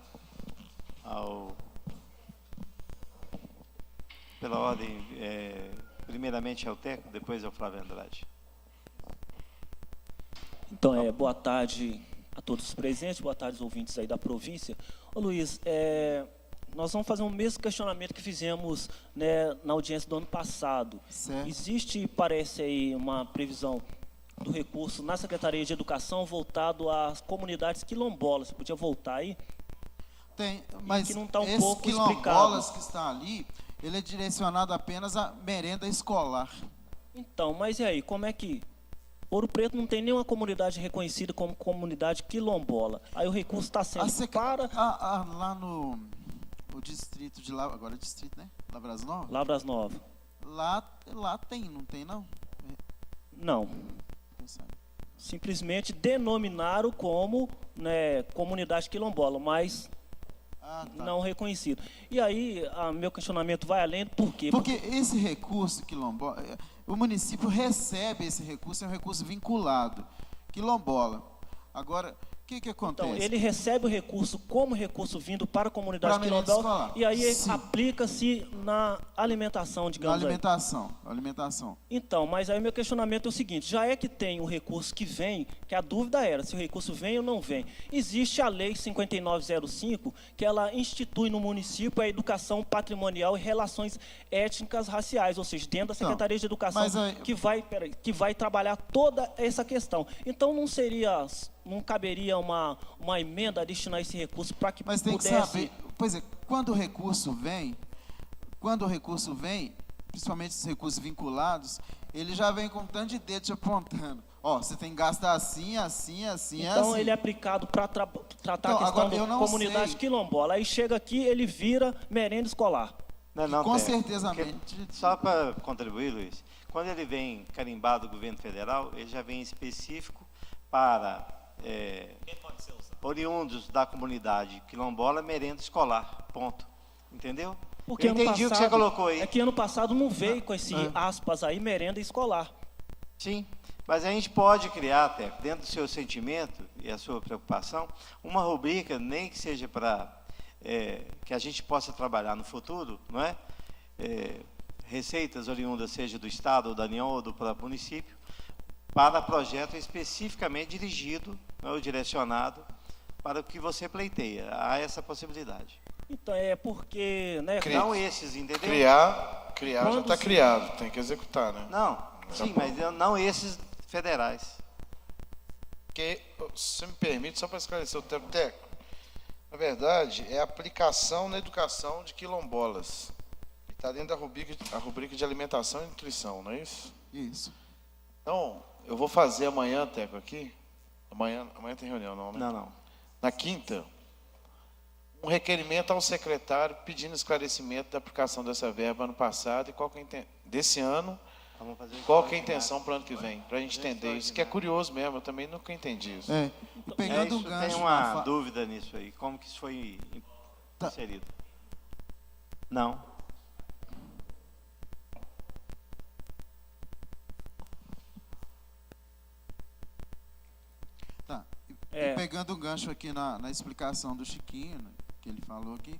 pela ordem, primeiramente ao Teco, depois ao Flávio Andrade. Então, boa tarde a todos os presentes, boa tarde aos ouvintes aí da província. Ô Luiz, nós vamos fazer o mesmo questionamento que fizemos, né, na audiência do ano passado. Certo. Existe, parece aí, uma previsão do recurso na Secretaria de Educação voltado às comunidades quilombolas. Você podia voltar aí? Tem, mas que não tá esse pouco quilombolas explicado. que está ali, ele é direcionado apenas à merenda escolar. Então, mas e aí, como é que Ouro Preto não tem nenhuma comunidade reconhecida como comunidade quilombola. Aí o recurso está sendo para... Lá no distrito de... Agora é distrito, né? Lavras Novas? Lavras Novas. Lá tem, não tem, não? Não. Simplesmente denominaram como, né, comunidade quilombola, mas não reconhecido. E aí, meu questionamento vai além, por quê? Porque esse recurso quilombola, o município recebe esse recurso, é um recurso vinculado, quilombola. Agora, o que acontece? Então, ele recebe o recurso como recurso vindo para a comunidade quilombola, e aí aplica-se na alimentação, digamos. Na alimentação. Então, mas aí meu questionamento é o seguinte, já é que tem um recurso que vem, que a dúvida era se o recurso vem ou não vem. Existe a lei 5905, que ela institui no município a educação patrimonial e relações étnicas raciais, ou seja, dentro da Secretaria de Educação, que vai trabalhar toda essa questão. Então, não caberia uma emenda a destinar esse recurso para que mas tem que saber, pois é, quando o recurso vem, principalmente esses recursos vinculados, ele já vem com um tanto de dedo te apontando. Você tem que gastar assim. Então, ele é aplicado para tratar a questão da comunidade quilombola. Aí chega aqui, ele vira merenda escolar. Com certeza. Só para contribuir, Luiz, quando ele vem carimbado do governo federal, ele já vem específico para oriundos da comunidade quilombola, merenda escolar, ponto. Entendeu? Porque eu entendi o que você colocou aí. É que ano passado não veio com esse aspas aí, merenda escolar. Sim, mas a gente pode criar, até dentro do seu sentimento e a sua preocupação, uma rubrica, nem que seja para que a gente possa trabalhar no futuro, não é? Receitas oriundas, seja do Estado, ou da União, ou do próprio município, para projeto especificamente dirigido, ou direcionado para o que você pleiteia. Há essa possibilidade. Então, porque... né, não esses, entendeu? Criar já está criado, tem que executar, né? Não, sim, mas não esses federais. Porque, se me permite, só para esclarecer o tempo técnico, na verdade, é a aplicação na educação de quilombolas. Está dentro da rubrica de alimentação e nutrição, não é isso? Isso. Então, eu vou fazer amanhã, Teco, aqui. Amanhã tem reunião, não, né? Não. Na quinta, um requerimento ao secretário pedindo esclarecimento da aplicação dessa verba ano passado e desse ano, qual que é a intenção para o ano que vem, para a gente entender isso, que é curioso mesmo, eu também nunca entendi isso. E pegando um gancho... Tem uma dúvida nisso aí, como que isso foi inserido? Não. E pegando um gancho aqui na explicação do Chiquinho, né, que ele falou aqui,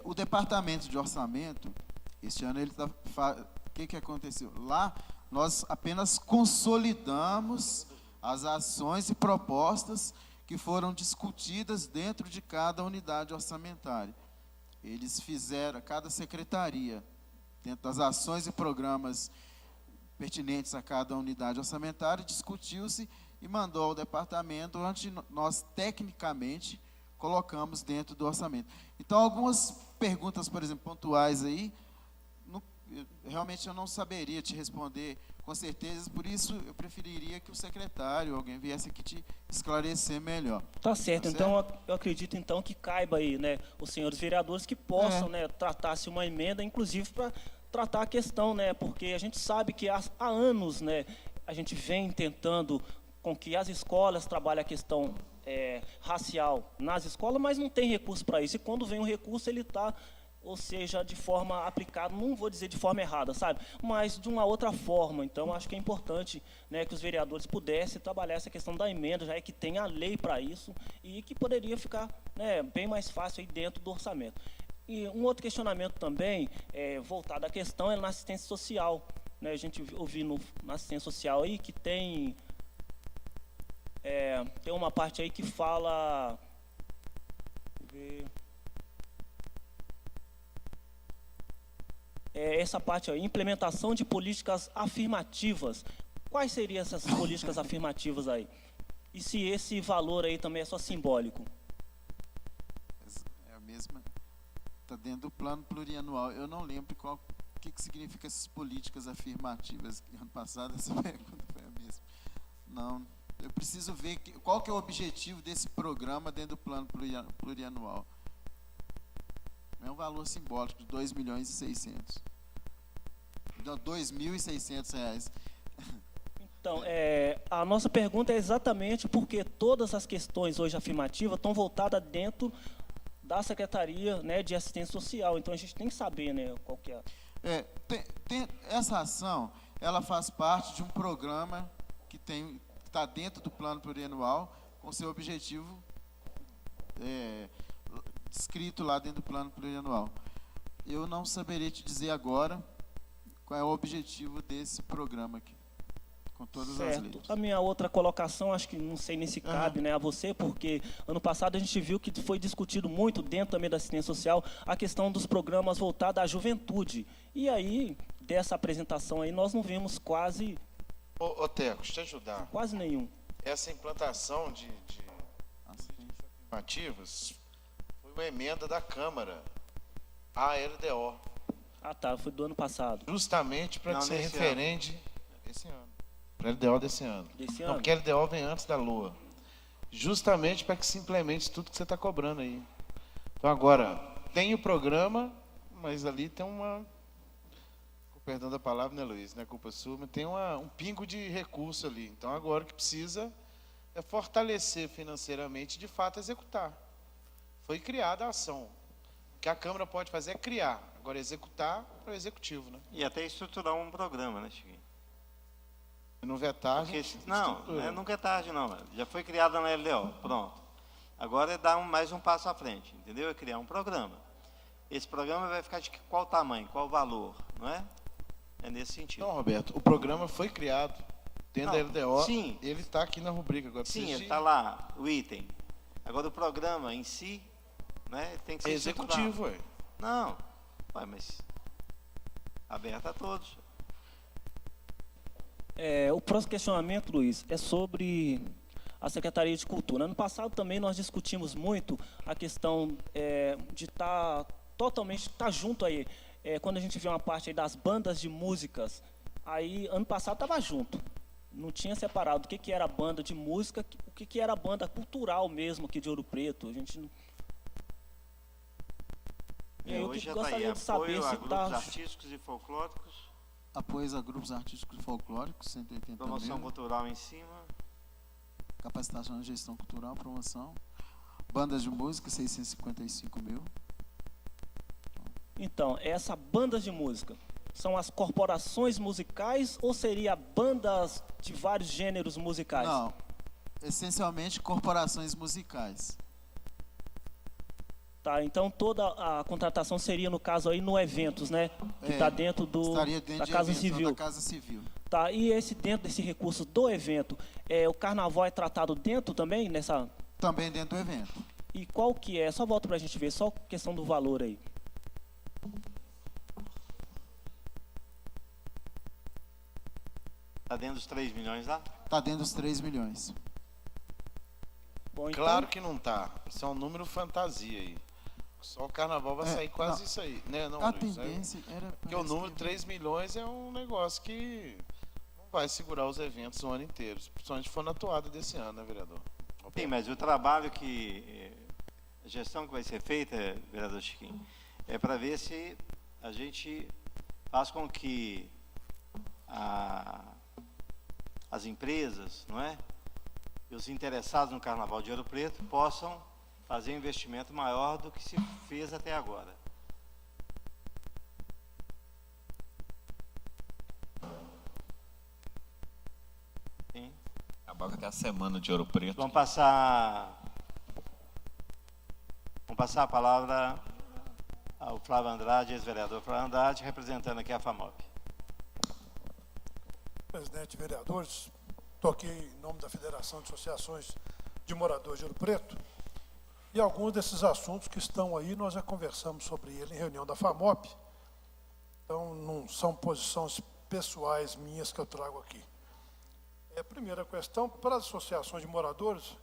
o departamento de orçamento, este ano ele o que aconteceu? Lá nós apenas consolidamos as ações e propostas que foram discutidas dentro de cada unidade orçamentária. Eles fizeram, cada secretaria, dentro das ações e programas pertinentes a cada unidade orçamentária, discutiu-se e mandou ao departamento, onde nós, tecnicamente, colocamos dentro do orçamento. Então, algumas perguntas, por exemplo, pontuais aí, realmente eu não saberia te responder com certeza, por isso eu preferiria que o secretário, alguém viesse aqui te esclarecer melhor. Tá certo, então eu acredito então que caiba aí, né, os senhores vereadores que possam, né, tratar-se uma emenda, inclusive para tratar a questão, né, porque a gente sabe que há anos, né, a gente vem tentando com que as escolas trabalhem a questão racial nas escolas, mas não tem recurso para isso. E quando vem um recurso, ele está, ou seja, de forma aplicada, não vou dizer de forma errada, sabe? Mas de uma outra forma. Então, acho que é importante, né, que os vereadores pudessem trabalhar essa questão da emenda, já é que tem a lei para isso, e que poderia ficar, né, bem mais fácil aí dentro do orçamento. E um outro questionamento também, voltado à questão, é na assistência social. Né? A gente ouviu na assistência social aí que tem uma parte aí que fala... essa parte aí, implementação de políticas afirmativas. Quais seriam essas políticas afirmativas aí? E se esse valor aí também é só simbólico? É a mesma... Está dentro do plano plurianual. Eu não lembro o que significa essas políticas afirmativas. Ano passado essa pergunta foi a mesma. Não. Eu preciso ver qual que é o objetivo desse programa dentro do plano plurianual. É um valor simbólico de 2.600.000. Então, 2.600 reais. Então, a nossa pergunta é exatamente porque todas as questões hoje afirmativas estão voltadas dentro da Secretaria, né, de Assistência Social. Então, a gente tem que saber, né, qual que é. Essa ação, ela faz parte de um programa que está dentro do plano plurianual, com seu objetivo descrito lá dentro do plano plurianual. Eu não saberia te dizer agora qual é o objetivo desse programa aqui, com todas as letras. A minha outra colocação, acho que não sei nem se cabe, né, a você, porque ano passado a gente viu que foi discutido muito dentro também da assistência social a questão dos programas voltados à juventude. E aí, dessa apresentação aí, nós não vimos quase... Ô Teco, deixa eu te ajudar. Quase nenhum. Essa implantação de afirmativas foi uma emenda da Câmara à LDO. Ah, tá, foi do ano passado. Justamente para que você referende esse ano. Para a LDO desse ano. Não, porque a LDO vem antes da LOA. Justamente para que se implemente tudo que você está cobrando aí. Então agora, tem o programa, mas ali tem uma... Perdão da palavra, né, Luiz? Não é culpa sua, mas tem um pingo de recurso ali. Então agora o que precisa é fortalecer financeiramente e de fato executar. Foi criada a ação. O que a Câmara pode fazer é criar. Agora executar para o Executivo, né? E até estruturar um programa, né, Chiquinho? Se não vetar, nunca é tarde, não. Já foi criada na LDO, pronto. Agora é dar mais um passo à frente, entendeu? É criar um programa. Esse programa vai ficar de qual tamanho, qual valor, não é? É nesse sentido. Não, Roberto, o programa foi criado dentro da LDO. Sim. Ele está aqui na rubrica agora. Sim, ele está lá, o item. Agora o programa em si, né, tem que ser executivo, ué. Não, mas aberto a todos. O próximo questionamento, Luiz, é sobre a Secretaria de Cultura. Ano passado também nós discutimos muito a questão de estar totalmente, junto aí. Quando a gente viu uma parte aí das bandas de músicas, aí ano passado estava junto. Não tinha separado o que era banda de música, o que era banda cultural mesmo aqui de Ouro Preto. A gente não... Hoje já está aí, apoio a grupos artísticos e folclóricos. Apoios a grupos artísticos e folclóricos, 180 promoção mil. Cultural em cima. Capacitação de gestão cultural, promoção. Bandas de música, 655 mil. Então, essa bandas de música são as corporações musicais ou seria bandas de vários gêneros musicais? Não, essencialmente corporações musicais. Tá, então toda a contratação seria, no caso aí, no eventos, né? Que está dentro da Casa Civil. Da Casa Civil. Tá, e dentro desse recurso do evento, o carnaval é tratado dentro também nessa? Também dentro do evento. E qual que é? Só volta para a gente ver, só questão do valor aí. Está dentro dos 3 milhões lá? Está dentro dos 3 milhões. Bom, então... Claro que não está. Isso é um número fantasia aí. Só o carnaval vai sair quase isso aí, né? Não, a Luiz, tendência era... Porque o número de 3 milhões é um negócio que não vai segurar os eventos o ano inteiro. Principalmente se for na toada desse ano, né, vereador? Sim, mas o trabalho a gestão que vai ser feita, vereador Chiquinho, é para ver se a gente faz com que as empresas, não é? E os interessados no Carnaval de Ouro Preto possam fazer um investimento maior do que se fez até agora. Sim. Acabar com a semana de Ouro Preto. Vamos passar a palavra ao Flávio Andrade, ex-vereador Flávio Andrade, representando aqui a FAMOP. Presidente, vereadores, estou aqui em nome da Federação de Associações de Moradores de Ouro Preto, e alguns desses assuntos que estão aí, nós já conversamos sobre ele em reunião da FAMOP, então não são posições pessoais minhas que eu trago aqui. A primeira questão, para as associações de moradores,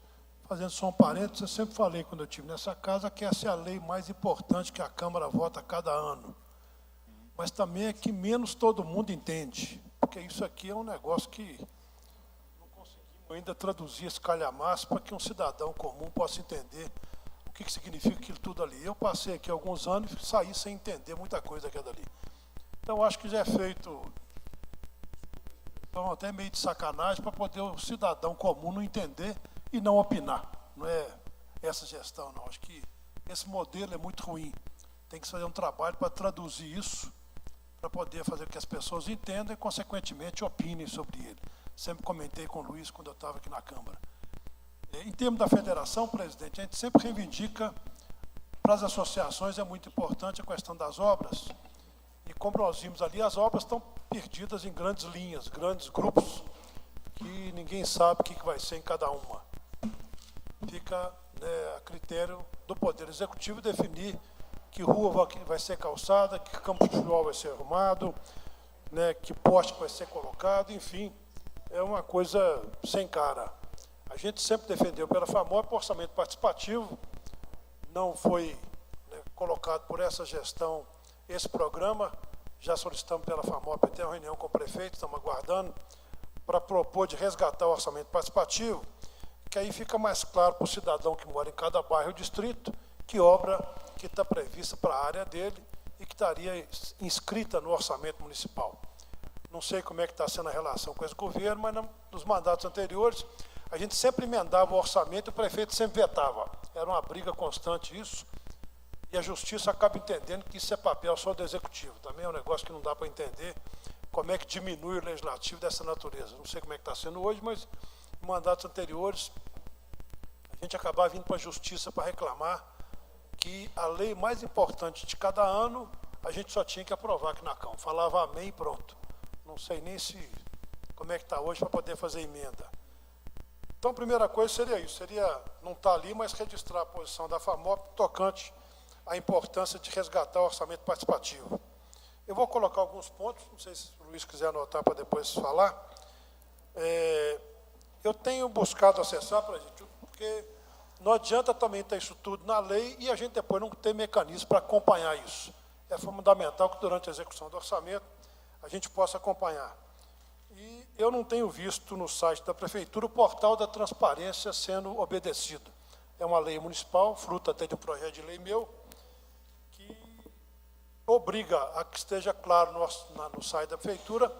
fazendo só um parênteses, eu sempre falei quando eu estive nessa casa que essa é a lei mais importante que a Câmara vota a cada ano, mas também é que menos todo mundo entende, porque isso aqui é um negócio que não conseguimos eu ainda traduzir esse calhamaço para que um cidadão comum possa entender o que significa aquilo tudo ali. Eu passei aqui alguns anos e saí sem entender muita coisa daquela ali. Então, acho que já é feito então, até meio de sacanagem para poder o cidadão comum não entender e não opinar. Não é essa gestão, não. Acho que esse modelo é muito ruim. Tem que fazer um trabalho para traduzir isso, para poder fazer com que as pessoas entendam e, consequentemente, opinem sobre ele. Sempre comentei com o Luiz quando eu estava aqui na Câmara. Em termos da federação, presidente, a gente sempre reivindica para as associações, é muito importante a questão das obras. E como nós vimos ali, as obras estão perdidas em grandes linhas, grandes grupos, que ninguém sabe o que vai ser em cada uma. Fica, né, a critério do Poder Executivo definir que rua vai ser calçada, que campo de futebol vai ser arrumado, né, que poste vai ser colocado, enfim, é uma coisa sem cara. A gente sempre defendeu pela FAMOP o orçamento participativo, não foi, né, colocado por essa gestão esse programa, já solicitamos pela FAMOP até uma reunião com o prefeito, estamos aguardando, para propor de resgatar o orçamento participativo, que aí fica mais claro para o cidadão que mora em cada bairro e distrito, que obra que está prevista para a área dele e que estaria inscrita no orçamento municipal. Não sei como é que está sendo a relação com esse governo, mas nos mandatos anteriores, a gente sempre emendava o orçamento e o prefeito sempre vetava. Era uma briga constante isso, e a justiça acaba entendendo que isso é papel só do executivo. Também é um negócio que não dá para entender como é que diminui o legislativo dessa natureza. Não sei como é que está sendo hoje, mas em mandatos anteriores, a gente acabava vindo para a justiça para reclamar que a lei mais importante de cada ano, a gente só tinha que aprovar aqui na Câmara. Falava amém e pronto. Não sei nem como é que está hoje para poder fazer emenda. Então, a primeira coisa seria isso, seria não estar ali, mas registrar a posição da FAMOP tocante à importância de resgatar o orçamento participativo. Eu vou colocar alguns pontos, não sei se o Luiz quiser anotar para depois falar. Eu tenho buscado acessar, presidente, porque não adianta também ter isso tudo na lei e a gente depois não ter mecanismo para acompanhar isso. É fundamental que durante a execução do orçamento a gente possa acompanhar. E eu não tenho visto no site da Prefeitura o portal da transparência sendo obedecido. É uma lei municipal, fruto até de um projeto de lei meu, que obriga a que esteja claro no site da Prefeitura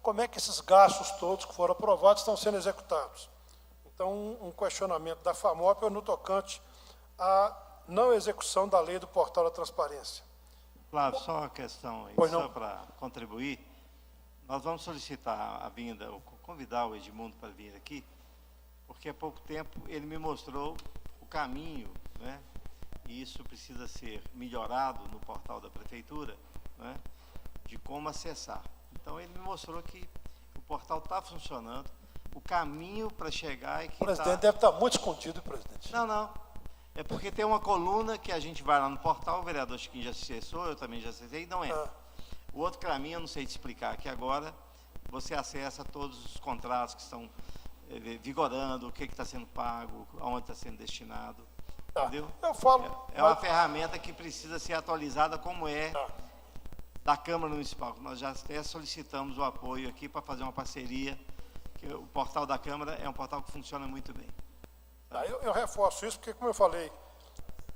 como é que esses gastos todos que foram aprovados estão sendo executados. Então, um questionamento da FAMOP é no tocante à não execução da lei do portal da transparência. Flávio, só uma questão aí, só para contribuir. Nós vamos solicitar a vinda, convidar o Edmundo para vir aqui, porque há pouco tempo ele me mostrou o caminho, né? E isso precisa ser melhorado no portal da Prefeitura, né? De como acessar. Então, ele me mostrou que o portal está funcionando, o caminho para chegar é que... O presidente deve estar muito escondido, presidente. Não. É porque tem uma coluna que a gente vai lá no portal, o vereador Chiquinho já acessou, eu também já acessei, e não é. O outro caminho, eu não sei te explicar aqui agora, você acessa todos os contratos que estão vigorando, o que está sendo pago, aonde está sendo destinado. Entendeu? Eu falo... É uma ferramenta que precisa ser atualizada como é da Câmara Municipal. Nós já até solicitamos o apoio aqui para fazer uma parceria, que o portal da Câmara é um portal que funciona muito bem. Eu reforço isso porque, como eu falei,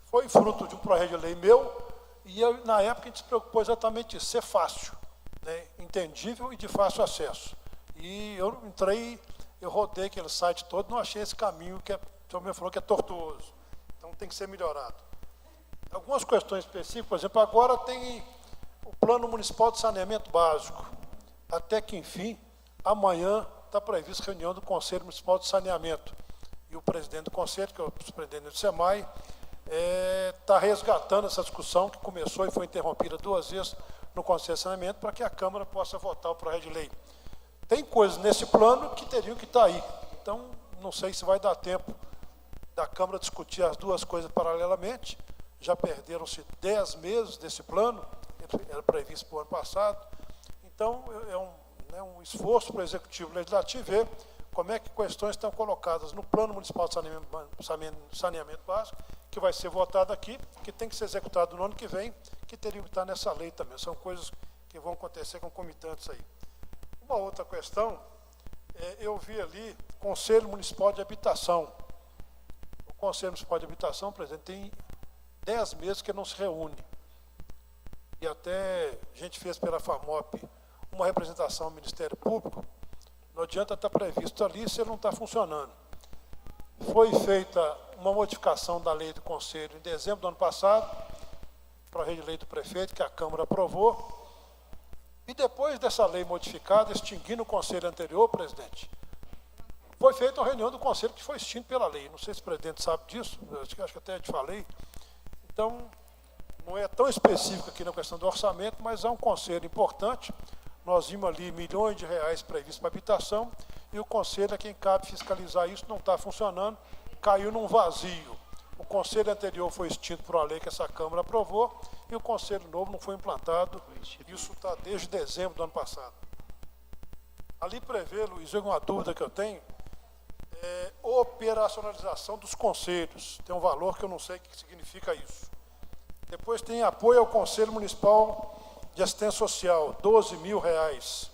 foi fruto de um projeto de lei meu e na época a gente se preocupou exatamente isso, ser fácil, né, entendível e de fácil acesso. E eu entrei, eu rodei aquele site todo, não achei esse caminho que o senhor me falou que é tortuoso. Então tem que ser melhorado. Algumas questões específicas, por exemplo, agora tem o Plano Municipal de Saneamento Básico. Até que, enfim, amanhã está prevista reunião do Conselho Municipal de Saneamento. E o presidente do Conselho, que é o superintendente do SEMAI, está resgatando essa discussão que começou e foi interrompida 2 vezes no Conselho de Saneamento para que a Câmara possa votar o projeto de lei. Tem coisas nesse plano que teriam que estar aí. Então, não sei se vai dar tempo da Câmara discutir as duas coisas paralelamente. Já perderam-se 10 meses desse plano, ele era previsto para o ano passado. Então, é um esforço para o Executivo Legislativo ver como é que questões estão colocadas no Plano Municipal de Saneamento Básico, que vai ser votado aqui, que tem que ser executado no ano que vem, que teriam que estar nessa lei também. São coisas que vão acontecer concomitantes aí. Uma outra questão, eu vi ali Conselho Municipal de Habitação. O Conselho Municipal de Habitação, presidente, tem 10 meses que não se reúne. E até a gente fez pela FAMOP uma representação ao Ministério Público, não adianta estar previsto ali se ele não está funcionando. Foi feita uma modificação da lei do Conselho em dezembro do ano passado, para a rede de lei do prefeito, que a Câmara aprovou. E depois dessa lei modificada, extinguindo o Conselho anterior, presidente, foi feita uma reunião do Conselho que foi extinto pela lei. Não sei se o presidente sabe disso, acho que até te falei. Então, não é tão específico aqui na questão do orçamento, mas é um conselho importante. Nós vimos ali milhões de reais previstos para habitação, e o conselho é quem cabe fiscalizar isso, não está funcionando, caiu num vazio. O conselho anterior foi extinto por uma lei que essa Câmara aprovou, e o conselho novo não foi implantado. Isso está desde dezembro do ano passado. Ali prevê, Luiz, uma dúvida que eu tenho, é operacionalização dos conselhos. Tem um valor que eu não sei o que significa isso. Depois tem apoio ao Conselho Municipal de Assistência Social, R$12.000.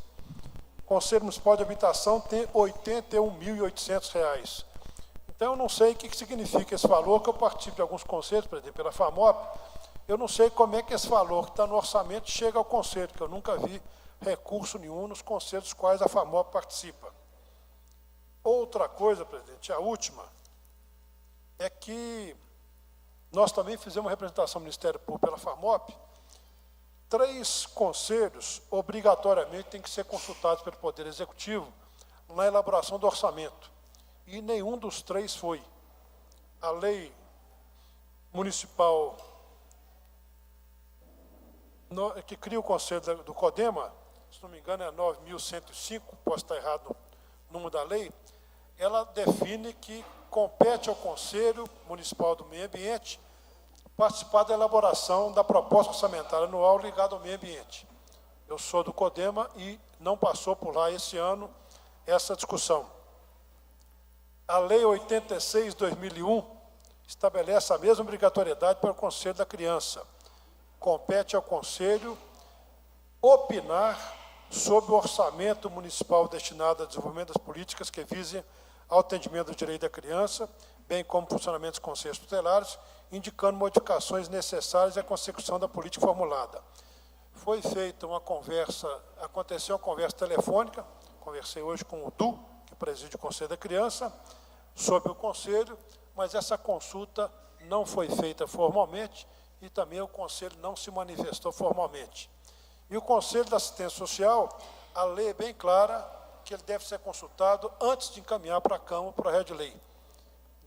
Conselho Municipal de Habitação tem R$81.800. Então, eu não sei o que significa esse valor, que eu participo de alguns conselhos, por exemplo, pela FAMOP, eu não sei como é que esse valor que está no orçamento chega ao conselho, que eu nunca vi recurso nenhum nos conselhos dos quais a FAMOP participa. Outra coisa, presidente, a última, é que nós também fizemos uma representação do Ministério Público pela FAMOP. 3 conselhos, obrigatoriamente, têm que ser consultados pelo Poder Executivo na elaboração do orçamento. E nenhum dos 3 foi. A lei municipal que cria o Conselho do CODEMA, se não me engano é 9.105, posso estar errado no número da lei, ela define que compete ao Conselho Municipal do Meio Ambiente participar da elaboração da proposta orçamentária anual ligada ao meio ambiente. Eu sou do CODEMA e não passou por lá esse ano essa discussão. A Lei 86/2001 estabelece a mesma obrigatoriedade para o Conselho da Criança. Compete ao Conselho opinar sobre o orçamento municipal destinado ao desenvolvimento das políticas que visem ao atendimento do direito da criança, bem como funcionamento dos conselhos tutelares, indicando modificações necessárias à consecução da política formulada. Foi feita uma conversa, aconteceu uma conversa telefônica, conversei hoje com o Du, que preside o Conselho da Criança, sobre o Conselho, mas essa consulta não foi feita formalmente e também o Conselho não se manifestou formalmente. E o Conselho da Assistência Social, a lei é bem clara que ele deve ser consultado antes de encaminhar para a Câmara o projeto de lei.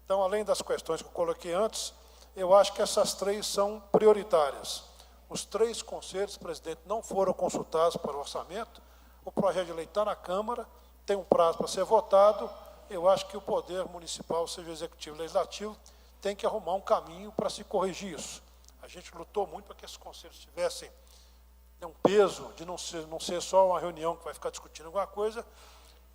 Então, além das questões que eu coloquei antes, eu acho que essas 3 são prioritárias. Os 3 conselhos, presidente, não foram consultados para o orçamento, o projeto de lei está na Câmara, tem um prazo para ser votado, eu acho que o Poder Municipal, seja o Executivo e Legislativo, tem que arrumar um caminho para se corrigir isso. A gente lutou muito para que esses conselhos tivessem um peso de não ser só uma reunião que vai ficar discutindo alguma coisa,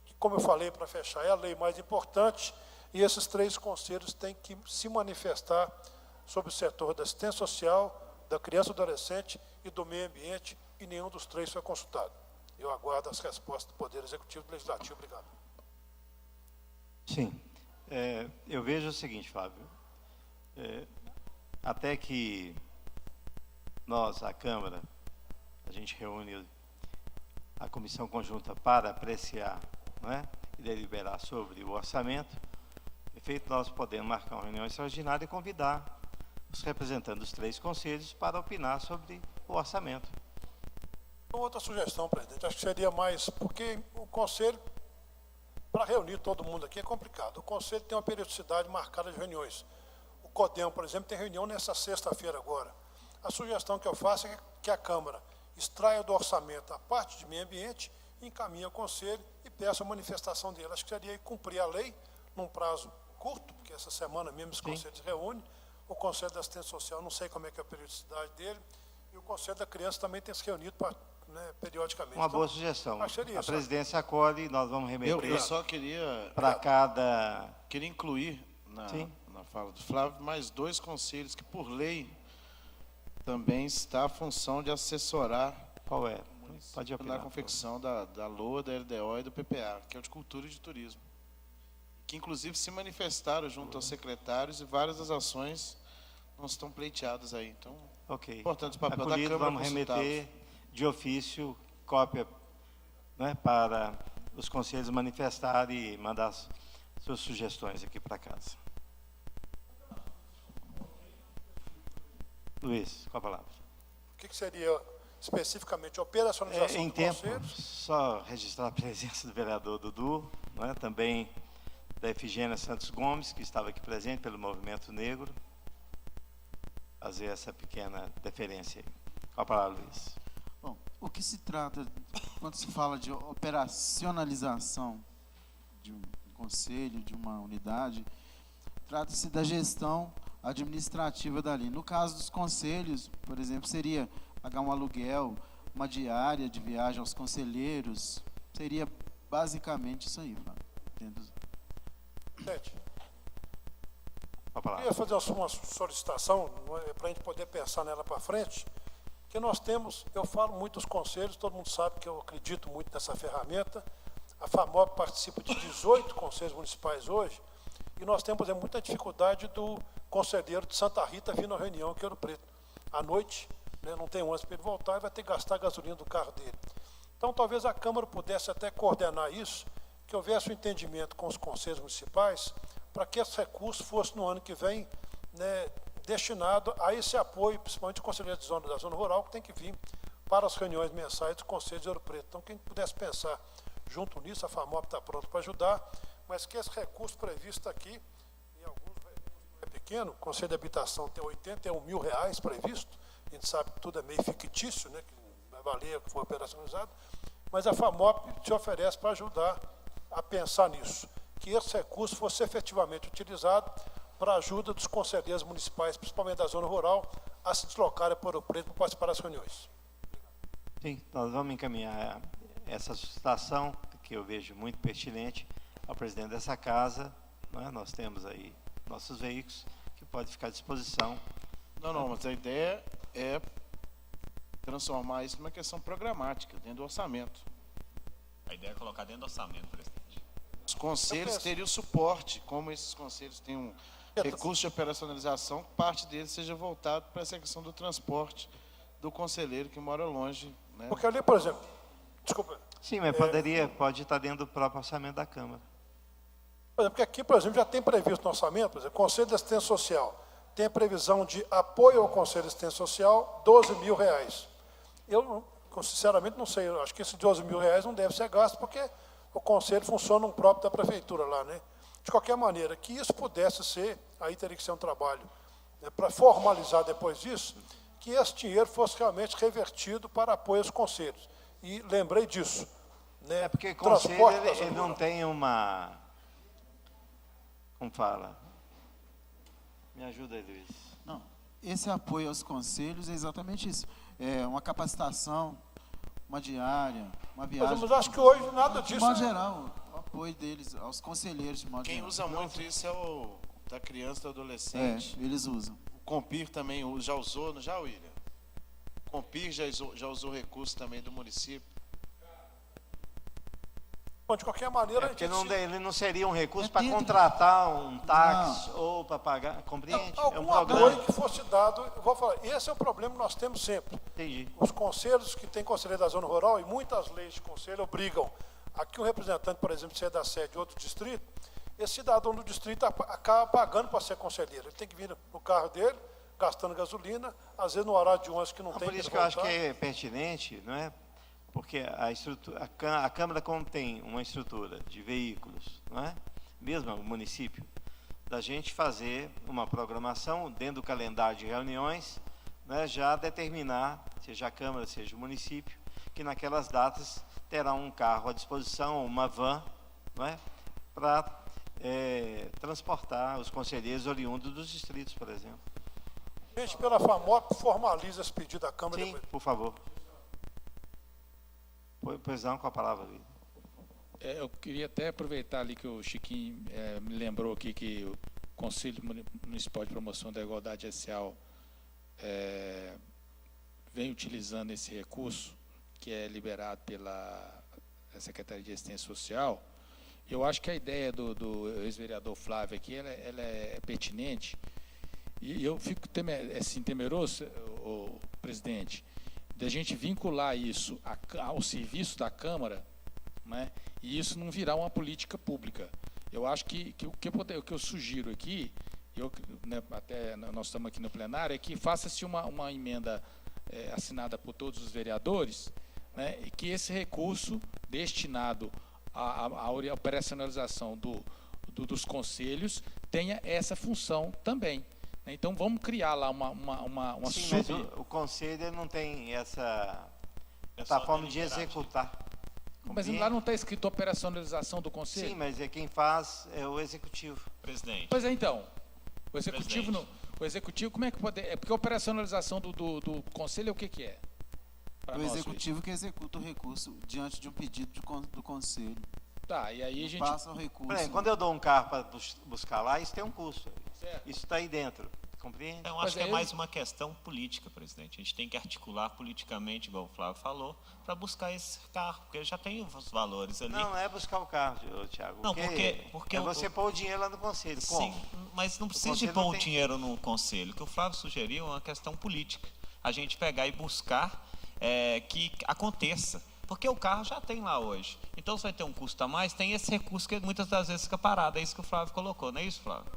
que, como eu falei, para fechar, é a lei mais importante, e esses 3 conselhos têm que se manifestar sobre o setor da assistência social, da criança e adolescente e do meio ambiente, e nenhum dos 3 foi consultado. Eu aguardo as respostas do Poder Executivo e do Legislativo. Obrigado. Sim. Eu vejo o seguinte, Fábio. Até que nós, a Câmara, a gente reúne a Comissão Conjunta para apreciar, não é, e deliberar sobre o orçamento, efeito, nós podemos marcar uma reunião extraordinária e convidar os representantes dos 3 conselhos para opinar sobre o orçamento. Outra sugestão, presidente, acho que seria mais, porque o Conselho, para reunir todo mundo aqui é complicado. O Conselho tem uma periodicidade marcada de reuniões. O CODEM, por exemplo, tem reunião nessa sexta-feira agora. A sugestão que eu faço é que a Câmara extraia do orçamento a parte de meio ambiente, encaminhe ao Conselho e peça a manifestação dele. Acho que seria cumprir a lei num prazo curto, porque essa semana mesmo esse Conselho se reúne. O Conselho da Assistência Social, não sei como é que é a periodicidade dele, e o Conselho da Criança também tem se reunido periodicamente. Uma boa sugestão. A presidência acolhe e nós vamos remeter. Eu só queria... Para cada... Queria incluir na fala do Flávio mais 2 conselhos que, por lei, também está a função de assessorar... Qual é? Pode opinar. Na confecção da LOA, da LDO e do PPA, que é o de Cultura e de Turismo. que inclusive se manifestaram junto aos secretários e várias das ações não estão pleiteadas aí. Então, Ok. importante o papel Acolhido, da Câmara vamos consultá-los. remeter de ofício cópia, né, para os conselhos manifestarem e mandar suas sugestões aqui para casa. Luiz, com a palavra. O que seria especificamente a operacionalização Em do tempo, conselho? só registrar a presença do vereador Dudu, né, também da Efigênia Santos Gomes, que estava aqui presente pelo Movimento Negro, fazer essa pequena deferência aí. Com a palavra, Luiz. Bom, o que se trata, quando se fala de operacionalização de um conselho, de uma unidade, trata-se da gestão administrativa dali. No caso dos conselhos, por exemplo, seria pagar um aluguel, uma diária de viagem aos conselheiros, seria basicamente isso aí, Fábio. Gente, Com a eu palavra. queria fazer uma solicitação, para a gente poder pensar nela para frente, que nós temos, eu falo muito dos conselhos, todo mundo sabe que eu acredito muito nessa ferramenta. A FAMOP participa de 18 conselhos municipais hoje, e nós temos, por exemplo, muita dificuldade do conselheiro de Santa Rita vir na reunião aqui em Ouro Preto. À noite, né, não tem ônibus para ele voltar e vai ter que gastar a gasolina do carro dele. Então, talvez a Câmara pudesse até coordenar isso, que houvesse um entendimento com os conselhos municipais, para que esse recurso fosse no ano que vem, né, destinado a esse apoio, principalmente o conselheiro da zona rural, que tem que vir para as reuniões mensais do Conselho de Ouro Preto. Então, quem pudesse pensar junto nisso, a FAMOP está pronta para ajudar, mas que esse recurso previsto aqui, em alguns é pequeno, o Conselho de Habitação tem R$81 mil previsto, a gente sabe que tudo é meio fictício, né, que vai valer o que foi operacionalizado, mas a FAMOP se oferece para ajudar a pensar nisso, que esse recurso fosse efetivamente utilizado para a ajuda dos conselheiros municipais, principalmente da zona rural, a se deslocarem para Ouro Preto para participar das reuniões. Sim, nós vamos encaminhar essa solicitação, que eu vejo muito pertinente, ao presidente dessa casa, né? Nós temos aí nossos veículos, que pode ficar à disposição. Não, mas a ideia é transformar isso numa questão programática, dentro do orçamento. A ideia é colocar dentro do orçamento, presidente. Os conselhos teriam suporte, como esses conselhos têm um recurso de operacionalização, parte deles seja voltado para essa questão do transporte do conselheiro que mora longe, né? Porque ali, por exemplo, desculpa, Sim, mas pode estar dentro do próprio orçamento da Câmara. por exemplo, porque aqui, por exemplo, já tem previsto no orçamento, por exemplo, Conselho de Assistência Social, tem a previsão de apoio ao Conselho de Assistência Social, R$12 mil. Eu, sinceramente, não sei, eu acho que esses R$12 mil não deve ser gasto, porque o Conselho funciona no próprio da Prefeitura lá, né? De qualquer maneira, que isso pudesse ser, aí teria que ser um trabalho, né, para formalizar depois disso, que esse dinheiro fosse realmente revertido para apoio aos conselhos. E lembrei disso. Né? É porque o Transporte conselho, da ele zona não rural. tem uma... Como fala? Me ajuda aí, Luiz. Não, esse apoio aos conselhos é exatamente isso. É uma capacitação, uma diária, uma viagem. Mas acho que hoje nada De disso. modo geral, o apoio deles, aos conselheiros, de modo Quem geral. usa muito isso é o da criança e do É, adolescente. eles usam. O Compir também já usou, não já, William? O Compir já usou recurso também do município. Bom, de qualquer maneira, É porque a gente ele não seria um recurso É para dentro. contratar um táxi ou para pagar, compreende? É um algum programa. apoio que fosse dado, eu vou falar, esse é o problema que nós temos sempre. Entendi. Os conselhos que têm conselheiro da zona rural, e muitas leis de conselho obrigam a que um representante, por exemplo, seja da sede de outro distrito, esse cidadão do distrito acaba pagando para ser conselheiro. Ele tem que vir no carro dele, gastando gasolina, às vezes no horário de ônibus que não tem Por isso que que eu acho que voltar. é pertinente, não é? Porque a Câmara, como tem uma estrutura de veículos, não é? Mesmo o município, da gente fazer uma programação dentro do calendário de reuniões, né, já determinar, seja a Câmara, seja o município, que naquelas datas terá um carro à disposição, uma van, não é? Para transportar os conselheiros oriundos dos distritos, por exemplo. Gente, pela FAMOP, formaliza esse pedido da Câmara. Sim, depois. por favor. Pois não, com a palavra ali. Eu queria até aproveitar ali que o Chiquinho me lembrou aqui que o Conselho Municipal de Promoção da Igualdade Racial vem utilizando esse recurso que é liberado pela Secretaria de Assistência Social, Eu acho que a ideia do ex-vereador Flávio aqui, ela é pertinente, e eu fico temeroso, o presidente, de a gente vincular isso ao serviço da Câmara, né, e isso não virar uma política pública. Eu acho que o que eu sugiro aqui, né, até nós estamos aqui no plenário, é que faça-se uma emenda assinada por todos os vereadores, né, e que esse recurso destinado à operacionalização dos conselhos tenha essa função também. Então, vamos criar lá uma Sim, sub... mas o conselho ele não tem essa forma de executar. Mas lá não está escrito operacionalização do conselho? Sim, mas quem faz é o executivo. Presidente. Pois é, então. O executivo, como é que pode... porque a operacionalização do conselho é o que é? O executivo que executa o recurso diante de um pedido do conselho. Tá, e aí a gente... Passa o recurso. Por exemplo, quando eu dou um carro para buscar lá, isso tem um custo. Certo. Isso está aí dentro. Compreende? Eu acho que é mais uma questão política, presidente. A gente tem que articular politicamente, igual o Flávio falou, para buscar esse carro, porque já tem os valores ali. Não é buscar o carro, Thiago. Não, porque é você pôr o dinheiro lá no conselho. Sim, Como? mas não precisa de pôr o dinheiro no conselho. O que o Flávio sugeriu é uma questão política. A gente pegar e buscar que aconteça. Porque o carro já tem lá hoje. Então, se vai ter um custo a mais, tem esse recurso que muitas das vezes fica parado. É isso que o Flávio colocou, não é isso, Flávio?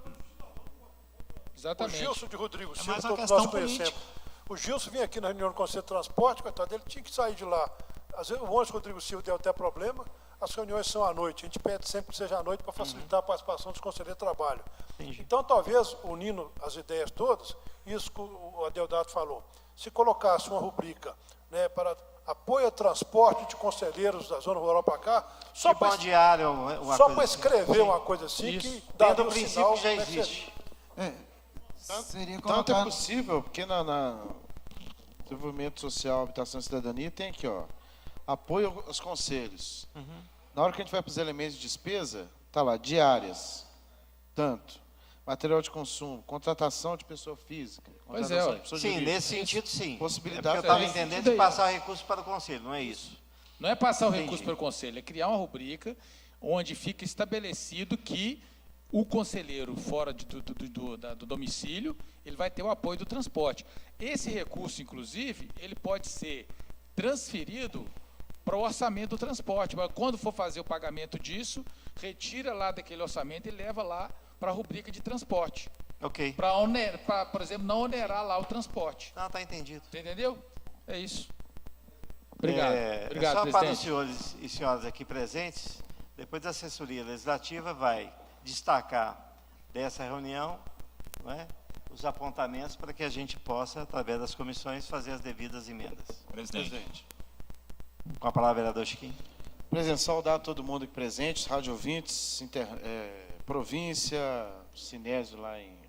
Exatamente. O Gilson de Rodrigo Silva, mais uma todos questão nós conhecemos. política. O Gilson vinha aqui na reunião do Conselho de Transporte, coitado, ele tinha que sair de lá. Às vezes, o ônibus Rodrigo Silva deu até problema, as reuniões são à noite. A gente pede sempre que seja à noite para facilitar a participação dos conselheiros de trabalho. Entendi. Então, talvez, unindo as ideias todas, isso que o Adeodato falou, se colocasse uma rubrica, né, para apoio a transporte de conselheiros da zona rural para cá, só para escrever uma coisa assim, Isso. que dá Dentro do um princípio sinal, já né, que existe. Seria Tanto é colocado... possível, porque na Desenvolvimento Social, Habitação e Cidadania tem aqui, ó, apoio aos conselhos. Na hora que a gente vai para os elementos de despesa, tá lá, diárias, tanto, material de consumo, contratação de pessoa física, Pois contratação é, de pessoa Sim, jurídica. nesse sentido, sim. Possibilidade É porque eu estava tem. entendendo Isso de daí, passar recurso para o conselho, não é isso? Não é passar o Entendi. recurso pelo conselho, é criar uma rubrica onde fica estabelecido que o conselheiro fora do domicílio, ele vai ter o apoio do transporte. Esse recurso, inclusive, ele pode ser transferido para o orçamento do transporte. Mas quando for fazer o pagamento disso, retira lá daquele orçamento e leva lá para a rubrica de transporte. Ok. Para, por exemplo, não onerar lá o transporte. Não, está entendido. Você entendeu? É isso. Obrigado. Obrigado, só para os presidente. senhores e senhoras aqui presentes, depois a assessoria legislativa vai destacar dessa reunião, não é, os apontamentos para que a gente possa, através das comissões, fazer as devidas emendas. Presidente. Com a palavra, vereador Chiquinho. Presidente, saudar todo mundo aqui presente, rádio ouvintes, província, Sinésio lá em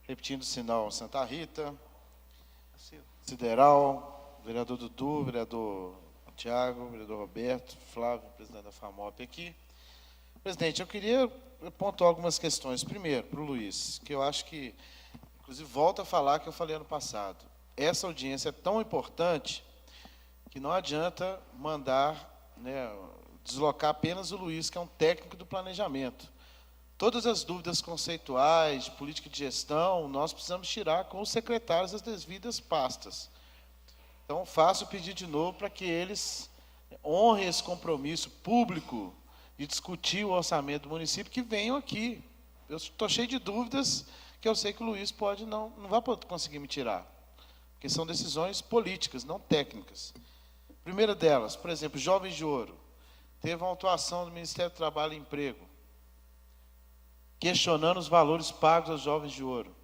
repetindo o sinal Santa Rita, Sideral, vereador Dudu, vereador Tiago, vereador Roberto, Flávio, presidente da FAMOP aqui. Presidente, eu queria pontuar algumas questões. Primeiro, para o Luiz, que eu acho que, inclusive, volto a falar que eu falei ano passado. Essa audiência é tão importante que não adianta mandar, né, deslocar apenas o Luiz, que é um técnico do planejamento. Todas as dúvidas conceituais, de política de gestão, nós precisamos tirar com os secretários das devidas pastas. Então, faço o pedido de novo para que eles honrem esse compromisso público de discutir o orçamento do município, que venham aqui. Eu estou cheio de dúvidas que eu sei que o Luiz não vai conseguir me tirar, porque são decisões políticas, não técnicas. Primeira delas, por exemplo, Jovens de Ouro. Teve uma atuação do Ministério do Trabalho e Emprego, questionando os valores pagos aos Jovens de Ouro.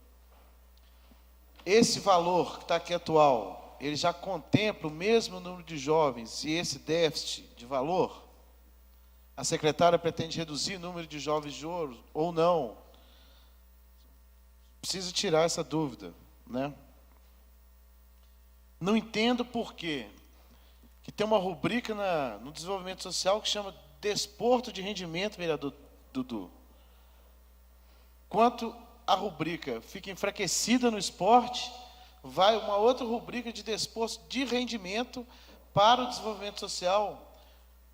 Esse valor que está aqui atual, ele já contempla o mesmo número de jovens e esse déficit de valor? A secretária pretende reduzir o número de Jovens de Ouro ou não? Preciso tirar essa dúvida, né? Não entendo por quê que tem uma rubrica no desenvolvimento social que chama Desporto de Rendimento, vereador Dudu. Enquanto a rubrica fica enfraquecida no esporte, vai uma outra rubrica de desporto de rendimento para o desenvolvimento social.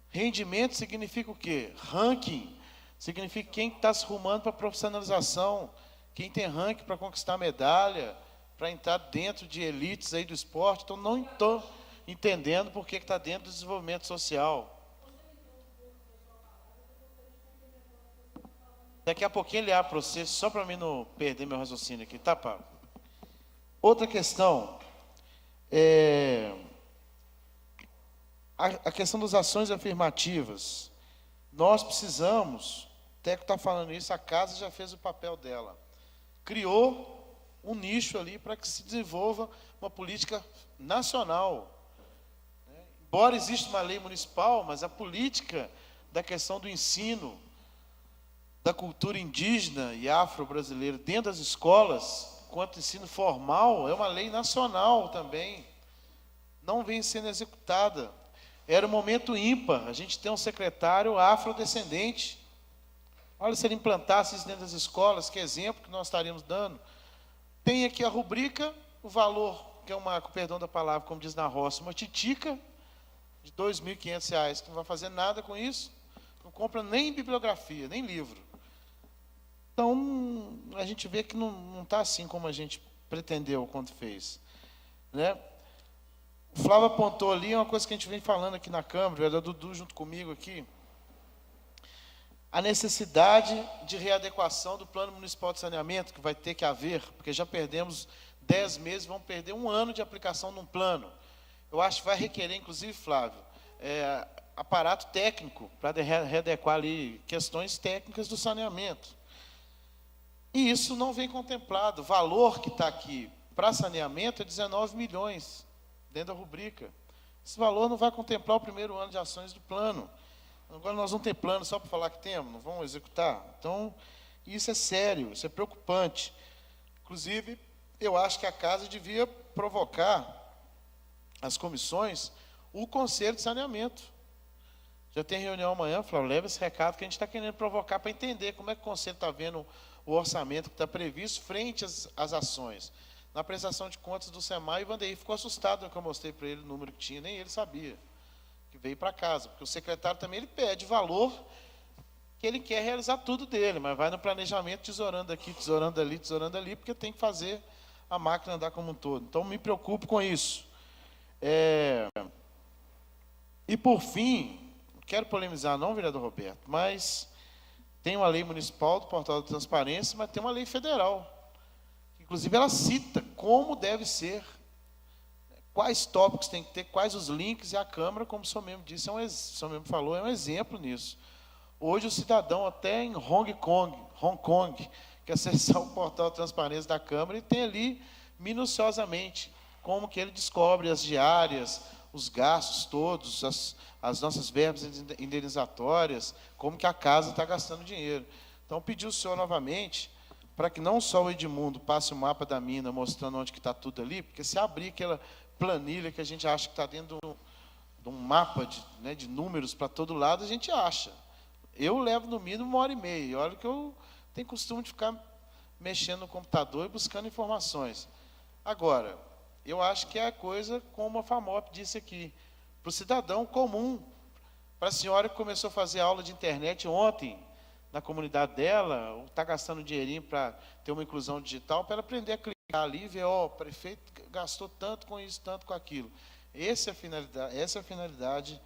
Rendimento significa o quê? Ranking. Significa quem está se rumando para a profissionalização, quem tem ranking para conquistar medalha, para entrar dentro de elites aí do esporte. Então, não estou entendendo por que está dentro do desenvolvimento social. Daqui a pouquinho ele abre para você, só para mim não perder meu raciocínio aqui, tá, Pablo? Outra questão a questão das ações afirmativas. Nós precisamos, o Teco está falando isso, a casa já fez o papel dela. Criou um nicho ali para que se desenvolva uma política nacional. Embora exista uma lei municipal, mas a política da questão do ensino, da cultura indígena e afro-brasileira dentro das escolas, quanto ensino formal, é uma lei nacional também. Não vem sendo executada. Era um momento ímpar, a gente tem um secretário afrodescendente. Olha, se ele implantasse isso dentro das escolas, que exemplo que nós estaríamos dando. Tem aqui a rubrica, o valor, que é uma, com perdão da palavra, como diz na roça, uma titica de R$ 2.500, que não vai fazer nada com isso, não compra nem bibliografia, nem livro. Então, a gente vê que não está assim como a gente pretendeu quando fez. Né? O Flávio apontou ali uma coisa que a gente vem falando aqui na Câmara, o vereador Dudu junto comigo aqui, a necessidade de readequação do Plano Municipal de Saneamento, que vai ter que haver, porque já perdemos 10 meses, vamos perder 1 ano de aplicação de um plano. Eu acho que vai requerer, inclusive, Flávio, aparato técnico para readequar ali questões técnicas do saneamento. E isso não vem contemplado. O valor que está aqui para saneamento é 19 milhões, dentro da rubrica. Esse valor não vai contemplar o primeiro ano de ações do plano. Agora nós vamos ter plano só para falar que temos, não vamos executar. Então, isso é sério, isso é preocupante. Inclusive, eu acho que a casa devia provocar as comissões, o Conselho de Saneamento. Já tem reunião amanhã, Flávio, leva esse recado que a gente está querendo provocar para entender como é que o Conselho está vendo o orçamento que está previsto frente às ações. Na prestação de contas do SEMAI, o Vandeir ficou assustado quando eu mostrei para ele o número que tinha, nem ele sabia, que veio para casa, porque o secretário também ele pede valor que ele quer realizar tudo dele, mas vai no planejamento tesourando aqui, tesourando ali, porque tem que fazer a máquina andar como um todo. Então, me preocupo com isso. E, por fim, não quero polemizar não, vereador Roberto, mas tem uma lei municipal do Portal da Transparência, mas tem uma lei federal. Inclusive, ela cita como deve ser, quais tópicos tem que ter, quais os links, e a Câmara, como o senhor mesmo disse, o senhor mesmo falou, é um exemplo nisso. Hoje, o cidadão, até em Hong Kong, quer acessar o Portal da Transparência da Câmara e tem ali, minuciosamente, como que ele descobre as diárias, os gastos todos, as nossas verbas indenizatórias, como que a casa está gastando dinheiro. Então, pedi ao senhor novamente, para que não só o Edmundo passe o mapa da mina, mostrando onde que está tudo ali, porque se abrir aquela planilha que a gente acha que está dentro de um mapa de números para todo lado, a gente acha. Eu levo no mínimo 1h30, e olha que eu tenho costume de ficar mexendo no computador e buscando informações. Agora, eu acho que é a coisa como a FAMOP disse aqui, para o cidadão comum, para a senhora que começou a fazer aula de internet ontem, na comunidade dela, ou está gastando dinheirinho para ter uma inclusão digital, para ela aprender a clicar ali e ver, o prefeito gastou tanto com isso, tanto com aquilo. Essa é a finalidade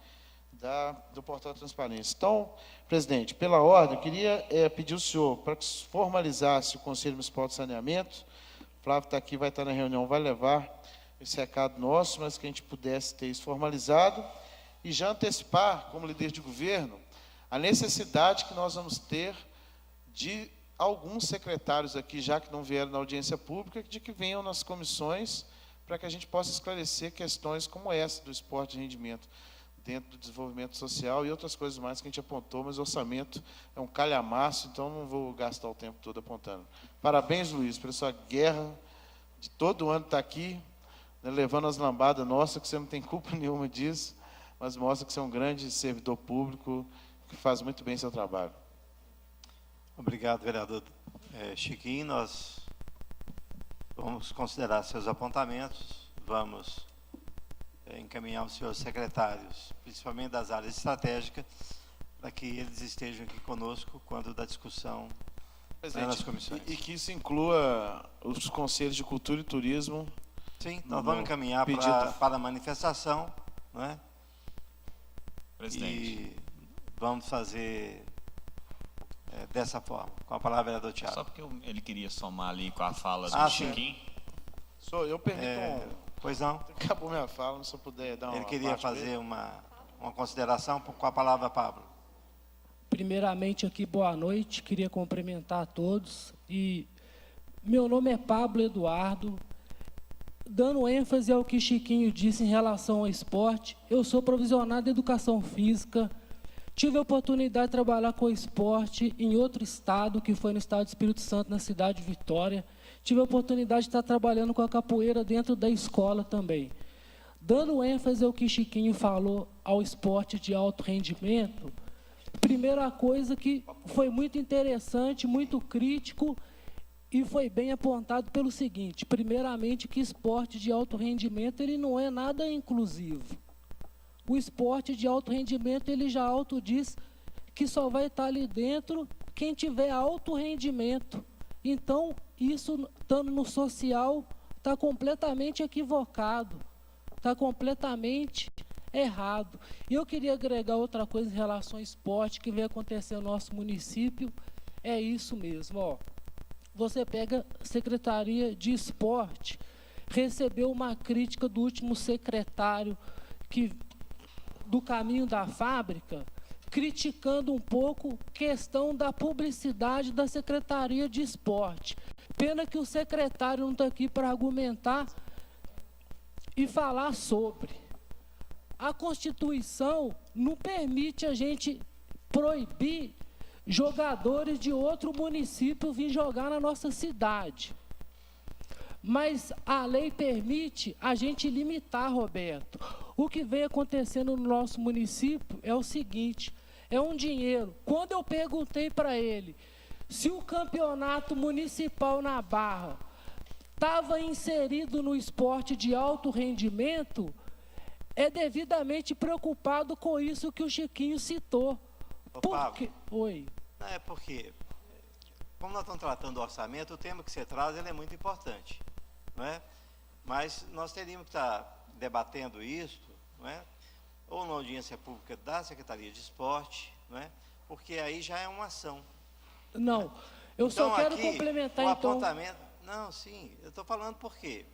do Portal da Transparência. Então, presidente, pela ordem, eu queria pedir ao senhor para que formalizasse o Conselho Municipal de Saneamento. O Flávio está aqui, vai estar na reunião, vai levar esse recado nosso, mas que a gente pudesse ter isso formalizado e já antecipar, como líder de governo, a necessidade que nós vamos ter de alguns secretários aqui, já que não vieram na audiência pública, de que venham nas comissões para que a gente possa esclarecer questões como essa do esporte de rendimento dentro do desenvolvimento social e outras coisas mais que a gente apontou, mas o orçamento é um calhamaço, então não vou gastar o tempo todo apontando. Parabéns, Luiz, pela sua guerra de todo ano estar aqui, né, levando as lambadas nossas, que você não tem culpa nenhuma disso, mas mostra que você é um grande servidor público, que faz muito bem seu trabalho. Obrigado, vereador Chiquinho. Nós vamos considerar seus apontamentos, vamos encaminhar os senhores secretários, principalmente das áreas estratégicas, para que eles estejam aqui conosco quando da discussão nas comissões. E que isso inclua os conselhos de cultura e turismo. Sim, nós vamos encaminhar para a manifestação, não é? Presidente. E vamos fazer dessa forma. Com a palavra, vereador Thiago. Só porque ele queria somar ali com a fala do sim. Chiquinho. Eu permito Pois não? Acabou minha fala, se eu puder dar uma Ele queria parte fazer dele. uma consideração com a palavra, Pablo. Primeiramente aqui, boa noite, queria cumprimentar a todos. E meu nome é Pablo Eduardo. Dando ênfase ao que Chiquinho disse em relação ao esporte, eu sou provisionado de educação física, tive a oportunidade de trabalhar com esporte em outro estado, que foi no estado do Espírito Santo, na cidade de Vitória. Tive a oportunidade de estar trabalhando com a capoeira dentro da escola também. Dando ênfase ao que Chiquinho falou ao esporte de alto rendimento, primeira coisa que foi muito interessante, muito crítico, e foi bem apontado pelo seguinte: primeiramente, que esporte de alto rendimento ele não é nada inclusivo. O esporte de alto rendimento ele já autodiz que só vai estar ali dentro quem tiver alto rendimento. Então, isso, estando no social, está completamente equivocado, está completamente errado. E eu queria agregar outra coisa em relação ao esporte que vem acontecer no nosso município, é isso mesmo, ó. Você pega a Secretaria de Esporte, recebeu uma crítica do último secretário do Caminho da Fábrica, criticando um pouco a questão da publicidade da Secretaria de Esporte. Pena que o secretário não está aqui para argumentar e falar sobre. A Constituição não permite a gente proibir jogadores de outro município vir jogar na nossa cidade. Mas a lei permite a gente limitar, Roberto. O que vem acontecendo no nosso município é o seguinte: é um dinheiro. Quando eu perguntei para ele se o campeonato municipal na Barra estava inserido no esporte de alto rendimento, é devidamente preocupado com isso que o Chiquinho citou. Pablo, Oi. Não, é porque, como nós estamos tratando do orçamento, o tema que você traz ele é muito importante, não é? Mas nós teríamos que estar debatendo isso, não é? Ou na audiência pública da Secretaria de Esporte, não é? Porque aí já é uma ação. Não, eu então, só quero aqui, complementar o então. apontamento. Não, sim, eu estou falando porque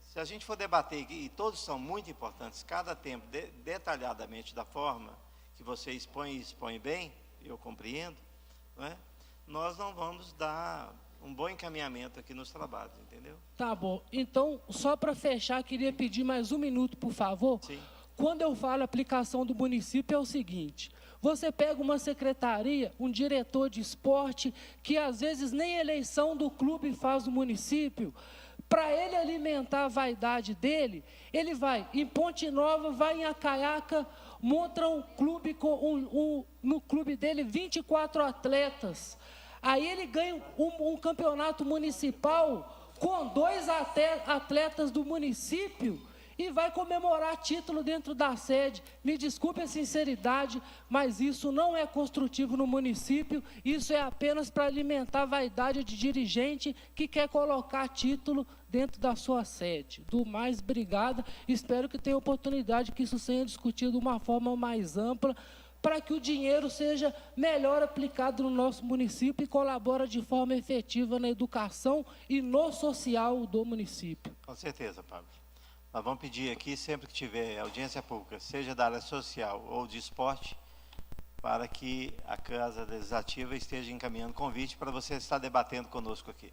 se a gente for debater aqui, e todos são muito importantes, cada tempo detalhadamente da forma que você expõe bem, eu compreendo, não é? Nós não vamos dar um bom encaminhamento aqui nos trabalhos, entendeu? Tá bom. Então, só para fechar, queria pedir mais um minuto, por favor. Sim. Quando eu falo aplicação do município, é o seguinte: você pega uma secretaria, um diretor de esporte, que às vezes nem eleição do clube faz no município, para ele alimentar a vaidade dele, ele vai em Ponte Nova, vai em Acaiaca, monta um clube, no clube dele 24 atletas. Aí ele ganha um campeonato municipal com 2 atletas do município e vai comemorar título dentro da sede. Me desculpe a sinceridade, mas isso não é construtivo no município, isso é apenas para alimentar a vaidade de dirigente que quer colocar título dentro da sua sede. Do mais, obrigada, espero que tenha oportunidade que isso seja discutido de uma forma mais ampla, para que o dinheiro seja melhor aplicado no nosso município e colabore de forma efetiva na educação e no social do município. Com certeza, Pablo. Nós vamos pedir aqui, sempre que tiver audiência pública, seja da área social ou de esporte, para que a Casa Legislativa esteja encaminhando convite para você estar debatendo conosco aqui.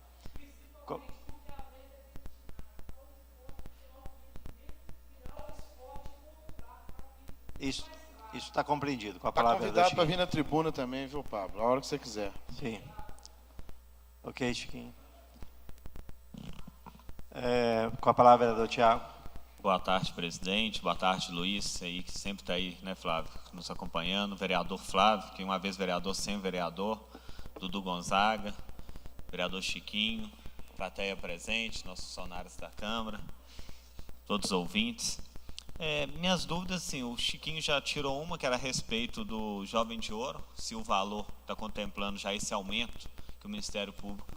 Isso está compreendido. Com a Está palavra convidado para vir na tribuna também, viu, Pablo? A hora que você quiser. Sim. Ok, Chiquinho. Com a palavra, vereador Thiago. Boa tarde, presidente. Boa tarde, Luiz, aí, que sempre está aí, né, Flávio, nos acompanhando. Vereador Flávio, que uma vez vereador, sempre vereador. Dudu Gonzaga, vereador Chiquinho, plateia presente, nossos funcionários da Câmara, todos os ouvintes. Minhas dúvidas, assim, o Chiquinho já tirou uma, que era a respeito do Jovem de Ouro, se o valor está contemplando já esse aumento que o Ministério Público,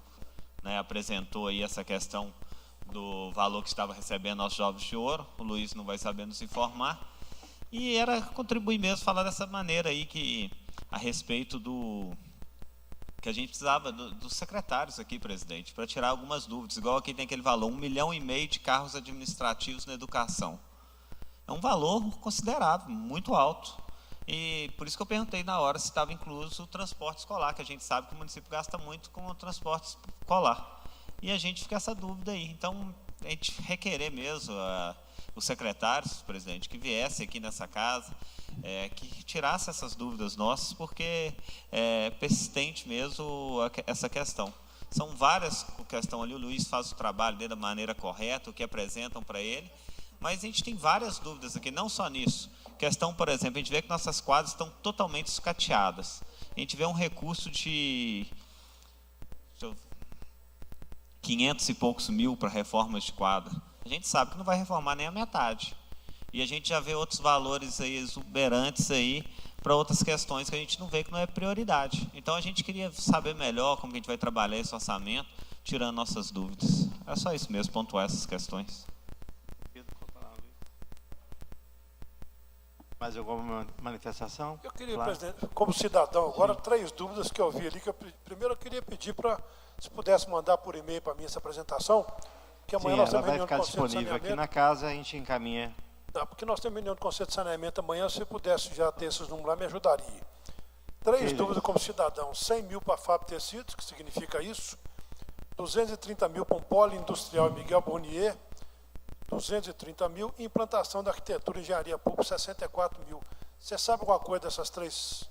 né, apresentou aí essa questão do valor que estava recebendo aos Jovens de Ouro. O Luiz não vai saber nos informar. E era contribuir mesmo, falar dessa maneira aí, que a respeito do que a gente precisava dos secretários aqui, presidente, para tirar algumas dúvidas, igual aqui tem aquele valor, 1,5 milhão de carros administrativos na educação. É um valor considerável, muito alto. E por isso que eu perguntei na hora se estava incluso o transporte escolar, que a gente sabe que o município gasta muito com o transporte escolar. E a gente fica essa dúvida aí. Então, a gente requerer mesmo os secretários, presidente, que viessem aqui nessa casa, que tirasse essas dúvidas nossas, porque é persistente mesmo essa questão. São várias questões ali, o Luiz faz o trabalho dele da maneira correta, o que apresentam para ele, mas a gente tem várias dúvidas aqui, não só nisso. Questão, por exemplo, a gente vê que nossas quadras estão totalmente sucateadas. A gente vê um recurso de 500 e poucos mil para reformas de quadra. A gente sabe que não vai reformar nem a metade. E a gente já vê outros valores aí exuberantes aí para outras questões que a gente não vê, que não é prioridade. Então a gente queria saber melhor como que a gente vai trabalhar esse orçamento, tirando nossas dúvidas. É só isso mesmo, pontuar essas questões. Mais alguma manifestação? Eu queria, Claro. presidente, como cidadão, agora 3 dúvidas que eu vi ali. Primeiro eu queria pedir para, se pudesse mandar por e-mail para mim essa apresentação, que amanhã Sim, nós ela temos vai reunião do ficar Conselho de disponível aqui Saneamento. na casa, a gente encaminha. Tá, porque nós temos reunião do Conselho de Saneamento amanhã, se pudesse já ter esses números lá, me ajudaria. 3 dúvidas como cidadão: 100 mil para a Fábio Tecidos, que significa isso, 230 mil para um polo industrial Miguel Burnier, 230 mil, e implantação da arquitetura e engenharia pública, 64 mil. Você sabe alguma coisa dessas 3?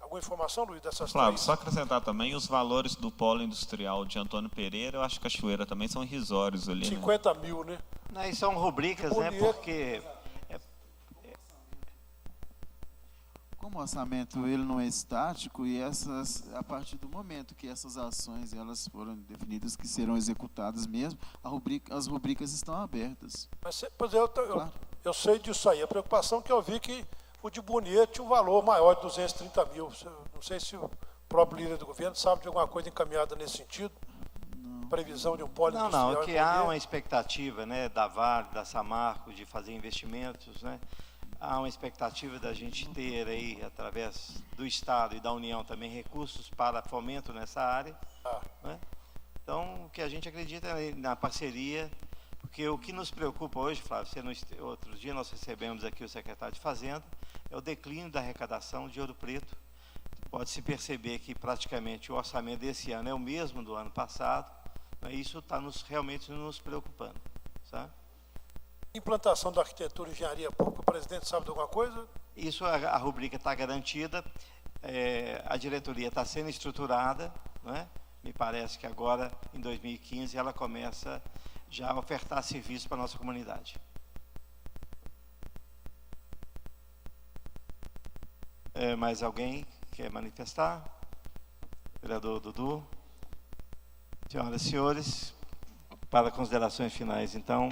Alguma informação, Luiz, dessas Flávio, 3? só acrescentar também, os valores do polo industrial de Antônio Pereira, eu acho que Cachoeira também são irrisórios ali. 50 mil, né? Não, e são rubricas, né? Bonito. Porque Como o orçamento ele não é estático, e a partir do momento que essas ações elas foram definidas que serão executadas mesmo, as rubricas estão abertas. Mas, pois é, Claro. eu sei disso aí. A preocupação que eu vi que o de Bonito tinha um valor maior de 230 mil. Não sei se o próprio líder do governo sabe de alguma coisa encaminhada nesse sentido. Previsão de um polo não, industrial. que em há Bonito. uma expectativa, né, da Vale, da Samarco, de fazer investimentos, né? Há uma expectativa da gente ter aí, através do Estado e da União também, recursos para fomento nessa área, né? Então, o que a gente acredita é na parceria, porque o que nos preocupa hoje, Flávio, outro dia nós recebemos aqui o secretário de Fazenda, é o declínio da arrecadação de Ouro Preto. Pode-se perceber que praticamente o orçamento desse ano é o mesmo do ano passado, né? Isso está realmente nos preocupando, sabe? Implantação da arquitetura e engenharia pública, o presidente sabe de alguma coisa? Isso, a rubrica está garantida, a diretoria está sendo estruturada, né? Me parece que agora, em 2015, ela começa já a ofertar serviço para a nossa comunidade. Mais alguém quer manifestar? Vereador Dudu? Senhoras e senhores, para considerações finais, então,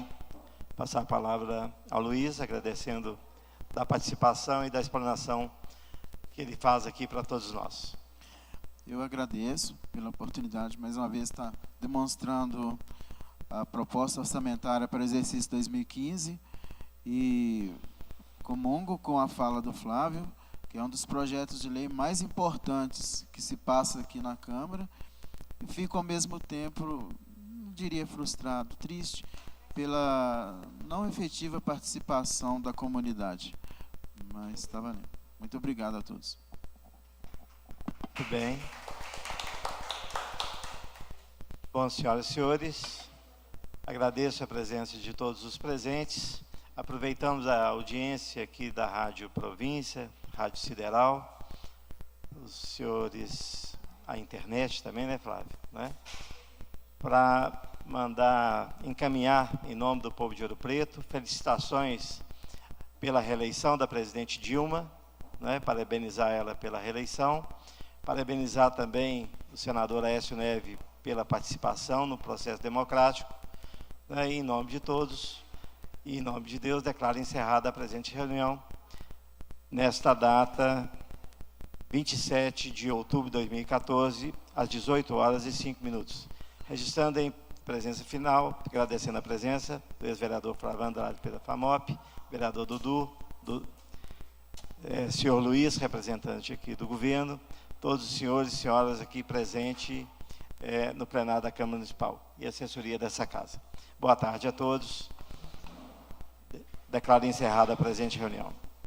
passar a palavra ao Luiz, agradecendo da participação e da explanação que ele faz aqui para todos nós. Eu agradeço pela oportunidade, mais uma vez, estar demonstrando a proposta orçamentária para o exercício 2015 e comungo com a fala do Flávio, que é um dos projetos de lei mais importantes que se passa aqui na Câmara, e fico ao mesmo tempo, não diria frustrado, triste, pela não efetiva participação da comunidade. Mas está valendo. Muito obrigado a todos. Muito bem. Bom, senhoras e senhores, agradeço a presença de todos os presentes. Aproveitamos a audiência aqui da Rádio Província, Rádio Sideral, os senhores, a internet também, né, Flávio? Né? Para encaminhar em nome do povo de Ouro Preto, felicitações pela reeleição da presidente Dilma, né? Parabenizar ela pela reeleição, parabenizar também o senador Aécio Neves pela participação no processo democrático, né? Em nome de todos, E, em nome de Deus, declaro encerrada a presente reunião, nesta data, 27 de outubro de 2014, às 18h05. Registrando em presença final, agradecendo a presença do ex-vereador Flávio Andrade pela FAMOP, vereador Dudu, senhor Luiz, representante aqui do governo, todos os senhores e senhoras aqui presentes no plenário da Câmara Municipal e assessoria dessa casa. Boa tarde a todos. Declaro encerrada a presente reunião.